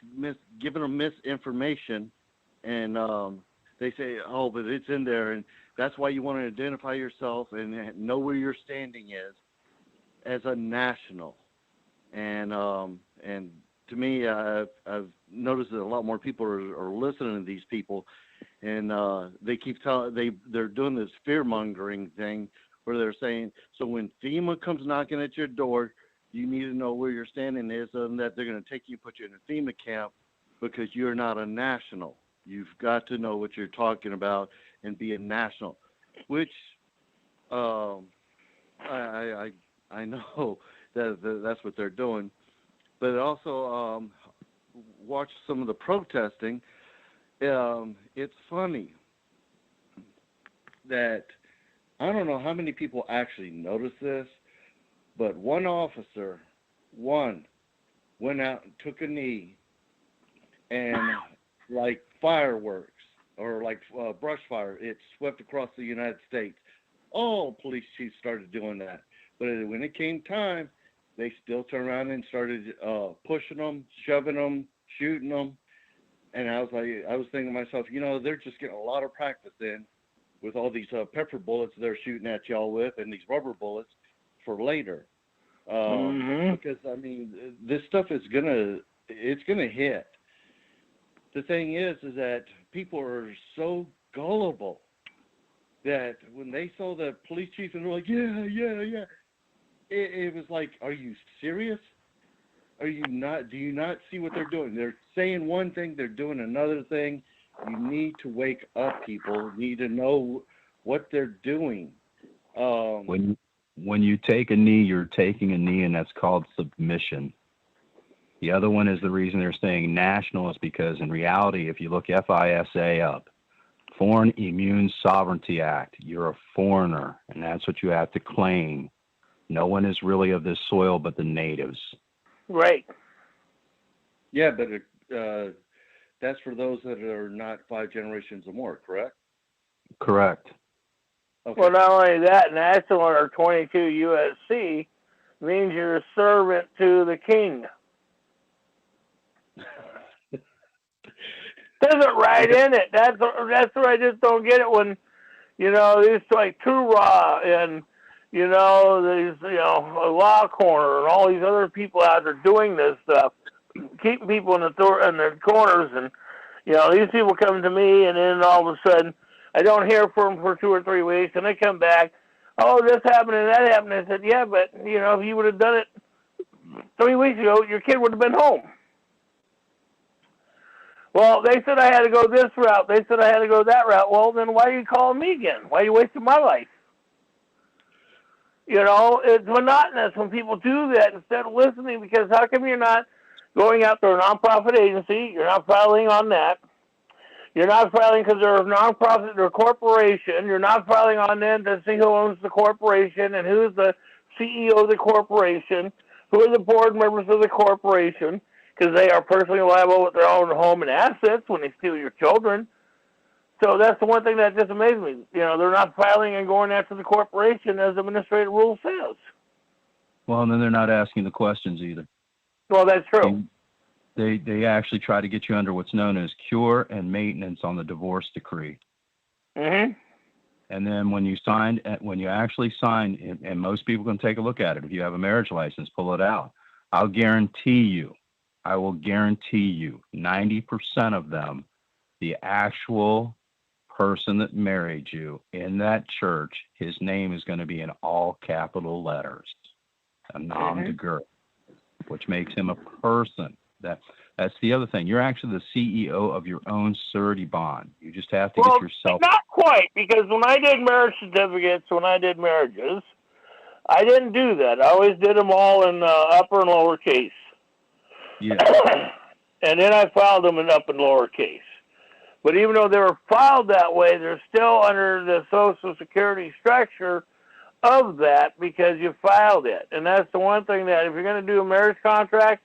giving them misinformation, and they say, "Oh, but it's in there," and that's why you want to identify yourself and know where your standing is as a national. And to me, I've noticed that a lot more people are listening to these people, and they keep they're doing this fear mongering thing where they're saying, so when FEMA comes knocking at your door, you need to know where your standing is, and that they're going to take you, put you in a FEMA camp because you're not a national. You've got to know what you're talking about and be a national, which I know that's what they're doing. But also watch some of the protesting. It's funny that I don't know how many people actually notice this, but one officer, went out and took a knee, and like fireworks or like brush fire, it swept across the United States. All police chiefs started doing that. But when it came time, they still turned around and started pushing them, shoving them, shooting them. And I was thinking to myself, they're just getting a lot of practice in with all these pepper bullets they're shooting at y'all with, and these rubber bullets for later. Because I mean, this stuff is gonna hit. The thing is that people are so gullible that when they saw the police chief and they're like, yeah, it was like, are you serious? Are you not? Do you not see what they're doing? They're saying one thing, they're doing another thing. You need to wake up, people. You need to know what they're doing. When you take a knee, you're taking a knee, and that's called submission. The other one is the reason they're saying national is because in reality, if you look FISA up, Foreign Immune Sovereignty Act, you're a foreigner, and that's what you have to claim. No one is really of this soil but the natives. Right. Yeah, but that's for those that are not 5 generations or more, correct? Correct. Okay. Well, not only that, National Order 22 U.S.C. means you're a servant to the king. Says it right in it. That's where I just don't get it when, these like Tura and, these, Law Corner and all these other people out there doing this stuff, keeping people in the corners, and, these people come to me, and then all of a sudden, I don't hear from them for 2 or 3 weeks, and they come back, oh, this happened and that happened. I said, yeah, but, if you would have done it 3 weeks ago, your kid would have been home. Well, they said I had to go this route. They said I had to go that route. Well, then why are you calling me again? Why are you wasting my life? It's monotonous when people do that instead of listening, because how come you're not going out to a nonprofit agency? You're not filing on that. You're not filing because they're a nonprofit or a corporation. You're not filing on them to see who owns the corporation and who's the CEO of the corporation, who are the board members of the corporation, because they are personally liable with their own home and assets when they steal your children. So that's the one thing that just amazes me. They're not filing and going after the corporation as the administrative rule says. Well, and then they're not asking the questions either. Well, that's true. They actually try to get you under what's known as cure and maintenance on the divorce decree. Mm-hmm. And then when you actually sign, and most people can take a look at it. If you have a marriage license, pull it out. I will guarantee you 90% of them, the actual person that married you in that church, his name is going to be in all capital letters, a nom de guerre, which makes him a person. That's the other thing. You're actually the CEO of your own surety bond. You just have to get yourself. Not quite, because when I did marriage certificates, when I did marriages, I didn't do that. I always did them all in upper and lower case. Yeah. And then I filed them in upper and lower case. But even though they were filed that way, they're still under the Social Security structure of that because you filed it. And that's the one thing that if you're going to do a marriage contract,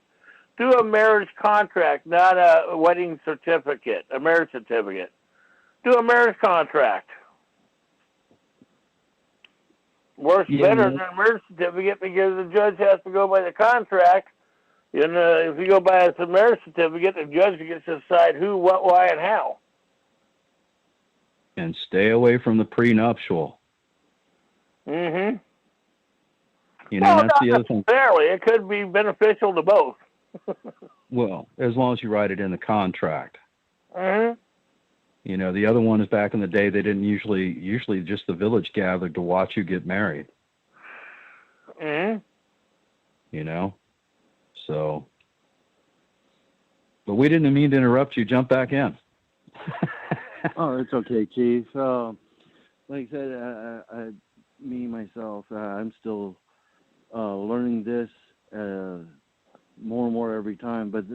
do a marriage contract, not a wedding certificate, a marriage certificate. Do a marriage contract. Works better than a marriage certificate because the judge has to go by the contract. And if you go by a marriage certificate, the judge gets to decide who, what, why, and how. And stay away from the prenuptial. Mm-hmm. You know, that's the other thing. Necessarily. It could be beneficial to both. Well, as long as you write it in the contract. Mm-hmm. You know, the other one is back in the day, they didn't usually just the village gathered to watch you get married. Mm-hmm. You know? So, but we didn't mean to interrupt you. Jump back in. Oh, it's okay, Chief. Like I said, me, myself, I'm still learning this more and more every time. But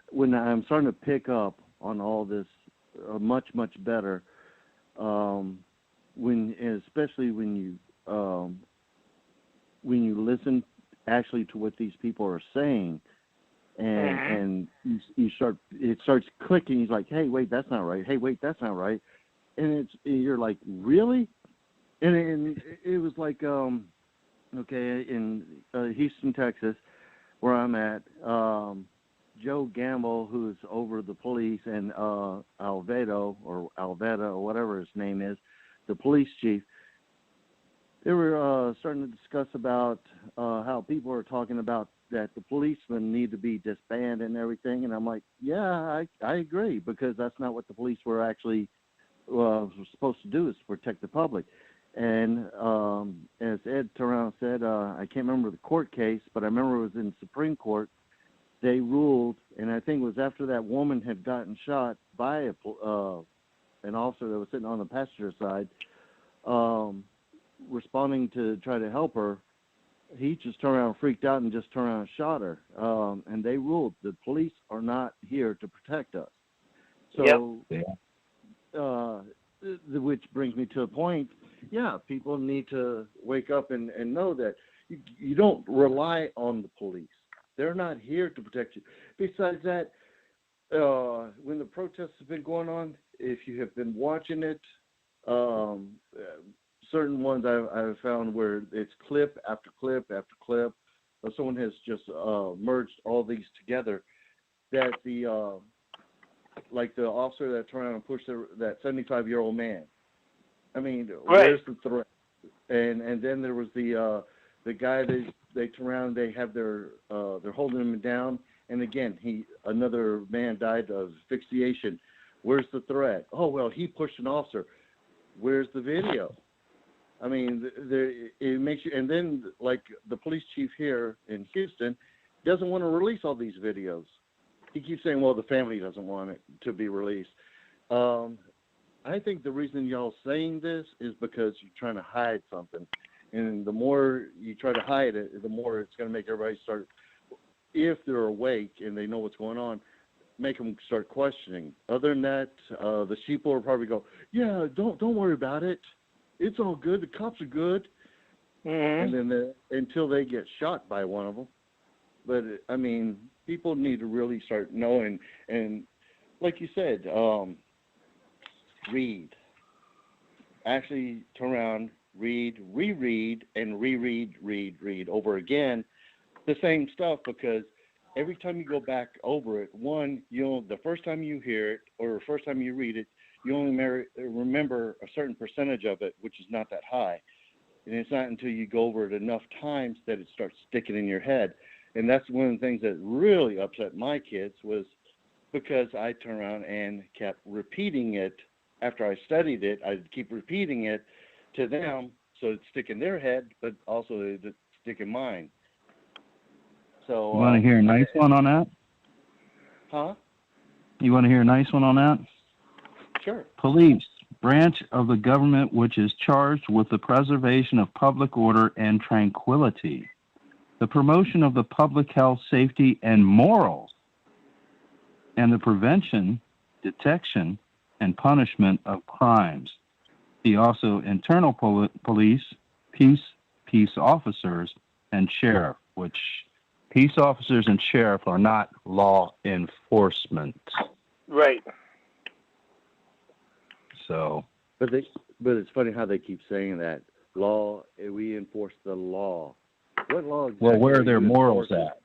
when I'm starting to pick up on all this much, much better, especially when you listen actually to what these people are saying, and you start, it starts clicking. He's like, hey, wait, that's not right. Hey, wait, that's not right. And you're like, really? And it was like, okay, in Houston, Texas, where I'm at, Joe Gamble, who's over the police, and Alveda or whatever his name is, the police chief, they were starting to discuss about how people are talking about that the policemen need to be disbanded and everything. And I'm like, yeah, I agree, because that's not what the police were actually supposed to do, is protect the public. And as Ed Terrell said, I can't remember the court case, but I remember it was in Supreme Court. They ruled, and I think it was after that woman had gotten shot by an officer that was sitting on the passenger side, responding to try to help her. He just turned around, freaked out, and just turned around and shot her. And they ruled the police are not here to protect us. So, which brings me to a point. Yeah, people need to wake up and know that you don't rely on the police. They're not here to protect you. Besides that, when the protests have been going on, if you have been watching it, certain ones I've found where it's clip after clip after clip, someone has just merged all these together, that the like the officer that turned around and pushed that 75-year-old man. I mean, where's the threat? And then there was the guy they turn around, they have they're holding him down, and again another man died of asphyxiation. Where's the threat? Oh well, he pushed an officer. Where's the video? I mean, it makes you. And then like the police chief here in Houston doesn't want to release all these videos. He keeps saying, well, the family doesn't want it to be released. I think the reason y'all saying this is because you're trying to hide something. And the more you try to hide it, the more it's going to make everybody start, if they're awake and they know what's going on, make them start questioning. Other than that, the sheep will probably go, yeah, don't worry about it. It's all good. The cops are good. Mm-hmm. And then until they get shot by one of them. But, I mean, people need to really start knowing. And like you said, read. Actually turn around, read, reread, and read over again the same stuff, because every time you go back over it, the first time you hear it or the first time you read it, you only remember a certain percentage of it, which is not that high. And it's not until you go over it enough times that it starts sticking in your head. And that's one of the things that really upset my kids was because I turned around and kept repeating it. After I studied it, I'd keep repeating it to them so it'd stick in their head, but also it'd stick in mine. So you want to hear a nice one on that? Huh? You want to hear a nice one on that? Sure. Police, branch of the government which is charged with the preservation of public order and tranquility, the promotion of the public health, safety, and morals, and the prevention, detection, and punishment of crimes. See also internal police, peace officers, and sheriff, which peace officers and sheriff are not law enforcement. Right. So. But it's funny how they keep saying that. Law, we enforce the law. What law exactly? Well, where are their morals at?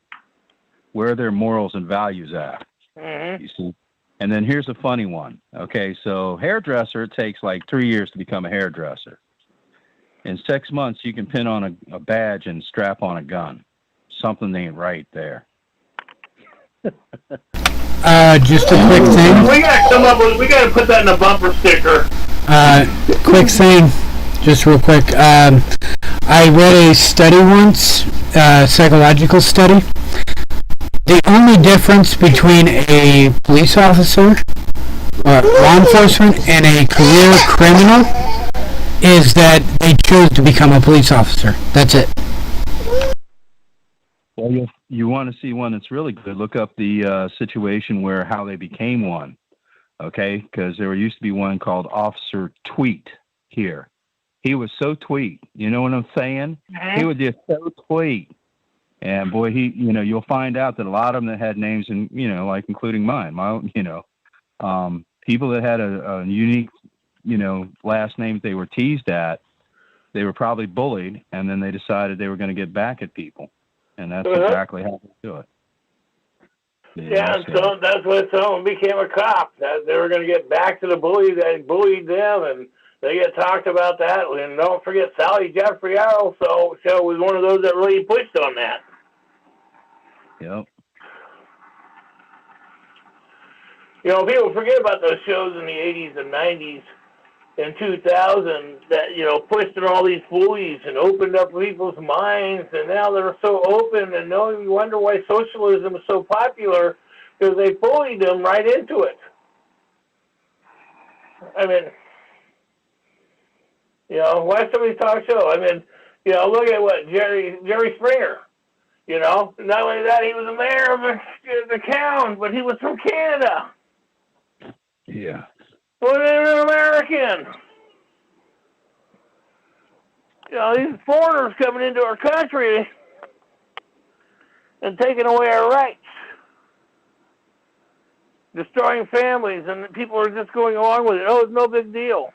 Where are their morals and values at? Mm-hmm. You see? And then here's a funny one. Okay, so hairdresser, it takes like 3 years to become a hairdresser. In 6 months, you can pin on a badge and strap on a gun. Something ain't right there. Just a quick thing. We gotta put that in a bumper sticker. Quick thing, just real quick. I read a study once, psychological study. The only difference between a police officer, or law enforcement, and a career criminal is that they chose to become a police officer. That's it. Well, you want to see one that's really good, look up the situation where how they became one, okay? Because there used to be one called Officer Tweet here. He was so tweet. You know what I'm saying? He was just so tweet. And boy, you'll find out that a lot of them that had names, and like including mine, people that had a unique, last names they were teased at, they were probably bullied, and then they decided they were going to get back at people, and that's exactly how they do it. Yeah, so that's what someone became a cop. They were going to get back to the bully that bullied them, and they get talked about that. And don't forget Sally Jeffrey also was one of those that really pushed on that. Yep. People forget about those shows in the 80s and 90s and 2000 that, pushed on all these bullies and opened up people's minds, and now they're so open, and you wonder why socialism is so popular, because they bullied them right into it. I mean, why somebody talk show? I mean, look at what Jerry Springer. Not only that, he was the mayor of the town, but he was from Canada. Yeah. Well, they were American. These foreigners coming into our country and taking away our rights, destroying families, and people are just going along with it. Oh, it's no big deal.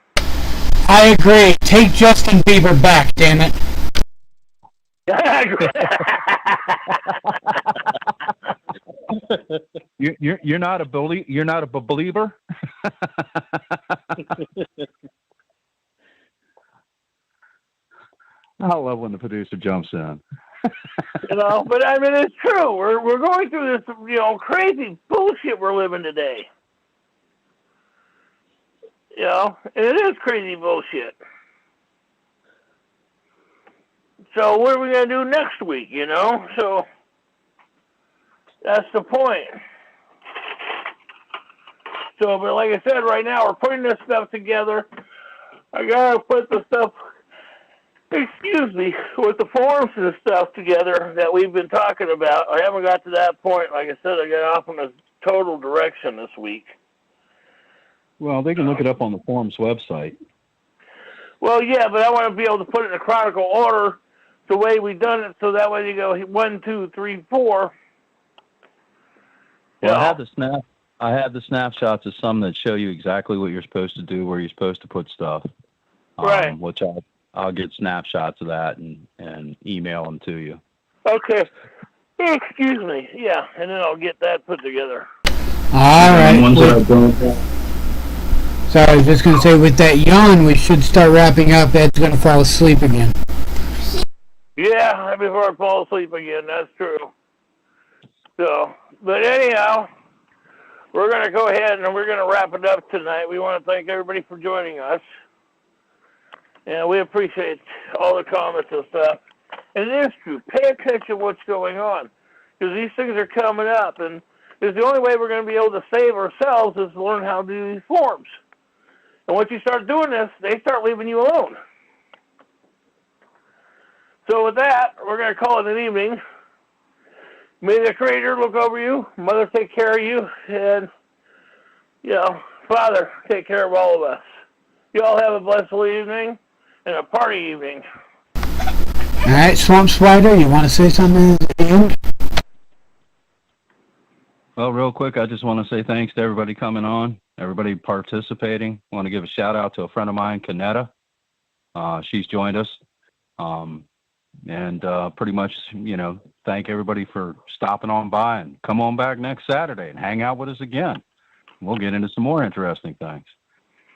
I agree. Take Justin Bieber back, damn it. You're not a bully. You're not a believer. I love when the producer jumps in. But I mean, it's true. We're going through this, crazy bullshit we're living today. And it is crazy bullshit. So what are we going to do next week, So that's the point. So, but like I said, right now we're putting this stuff together. I got to put the stuff, with the forms and stuff together that we've been talking about. I haven't got to that point. Like I said, I got off on a total direction this week. Well, they can look it up on the forum's website. Well, yeah, but I want to be able to put it in a chronicle order the way we've done it, so that way you go 1, 2, 3, 4. Well, I have the snapshots of some that show you exactly what you're supposed to do, where you're supposed to put stuff. Right. Which I'll get snapshots of that and email them to you. Okay. Excuse me. Yeah, and then I'll get that put together. All right. So I was just going to say, with that yawn, we should start wrapping up. Ed's going to fall asleep again. Yeah, before I fall asleep again. That's true. So, but anyhow, we're going to go ahead and we're going to wrap it up tonight. We want to thank everybody for joining us. And we appreciate all the comments and stuff. And it is true. Pay attention to what's going on. Because these things are coming up. And it's the only way we're going to be able to save ourselves is to learn how to do these forms. And once you start doing this, they start leaving you alone. So with that, we're going to call it an evening. May the Creator look over you, Mother take care of you, and, Father take care of all of us. You all have a blessed evening and a party evening. All right, Swamp Spider, you want to say something at the end? Well, real quick, I just want to say thanks to everybody coming on, everybody participating. I want to give a shout out to a friend of mine, Kanetta. She's joined us. And pretty much, thank everybody for stopping on by and come on back next Saturday and hang out with us again. We'll get into some more interesting things.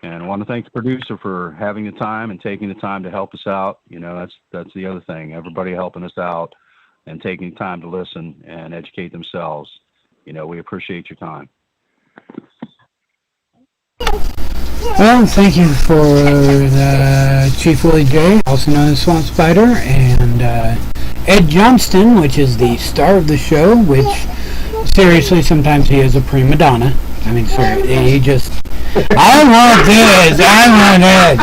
And I want to thank the producer for having the time and taking the time to help us out. That's the other thing. Everybody helping us out and taking time to listen and educate themselves. We appreciate your time. Well, thank you for Chief Willie J, also known as Swamp Spider, and Ed Johnston, which is the star of the show, which, seriously, sometimes he is a prima donna. I mean, sorry, he just, I want this, I want that.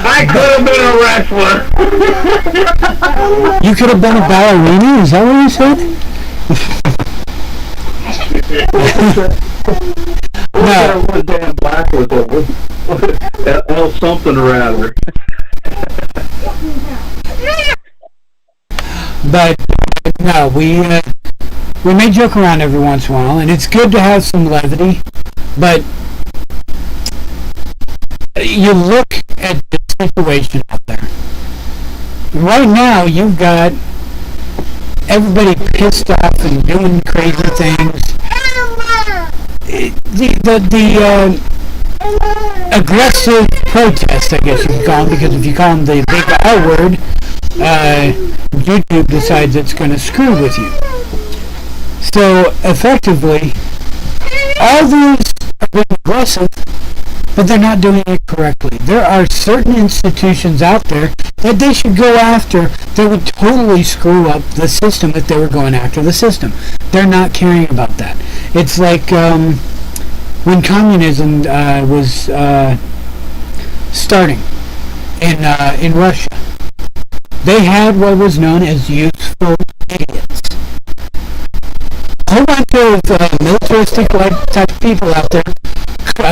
I could have been a wrestler. You could have been a ballerina? Is that what you said? No. One damn black with L something or other. But no, we may joke around every once in a while, and it's good to have some levity. But you look at the situation out there. Right now, you've got everybody pissed off and doing crazy things. The aggressive protest, I guess you could call them, because if you call them the big R word, YouTube decides it's going to screw with you. So, effectively, all these are being aggressive, but they're not doing it correctly. There are certain institutions out there that they should go after that would totally screw up the system if they were going after the system. They're not caring about that. It's like when communism was starting in Russia. They had what was known as useful idiots. A whole bunch of militaristic type of people out there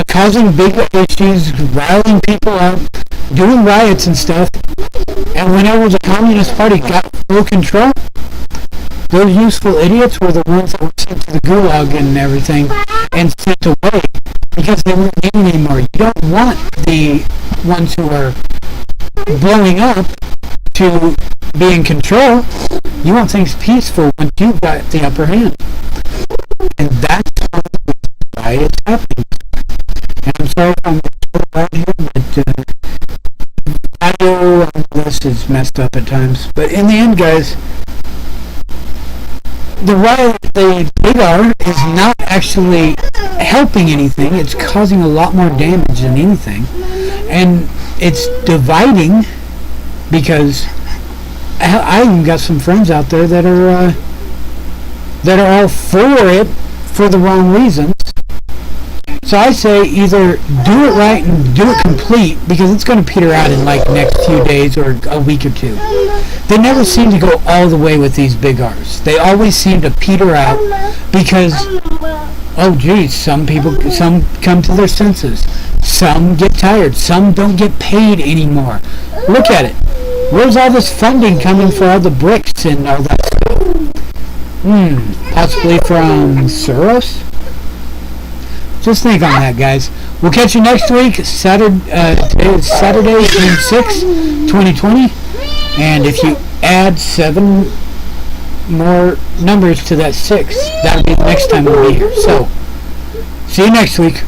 causing big issues, riling people up, doing riots and stuff. And whenever the Communist Party got full control, those useful idiots were the ones that were sent to the gulag and everything and sent away because they weren't needed anymore. You don't want the ones who are blowing up to be in control. You want things peaceful once you've got the upper hand. And that's why it's happening. And I'm sorry if I'm out here, but audio on this is messed up at times. But in the end, guys, the big R is not actually helping anything. It's causing a lot more damage than anything. And it's dividing because I even got some friends out there that are all for it for the wrong reasons. So I say either do it right and do it complete, because it's going to peter out in like next few days or a week or two. They never seem to go all the way with these big R's. They always seem to peter out because, oh geez, some come to their senses. Some get tired. Some don't get paid anymore. Look at it. Where's all this funding coming for all the bricks and all that stuff? Possibly from Soros? Just think on that, guys. We'll catch you next week. Today is Saturday, June 6, 2020. And if you add 7 more numbers to that 6, that'll be the next time we'll be here. So, see you next week.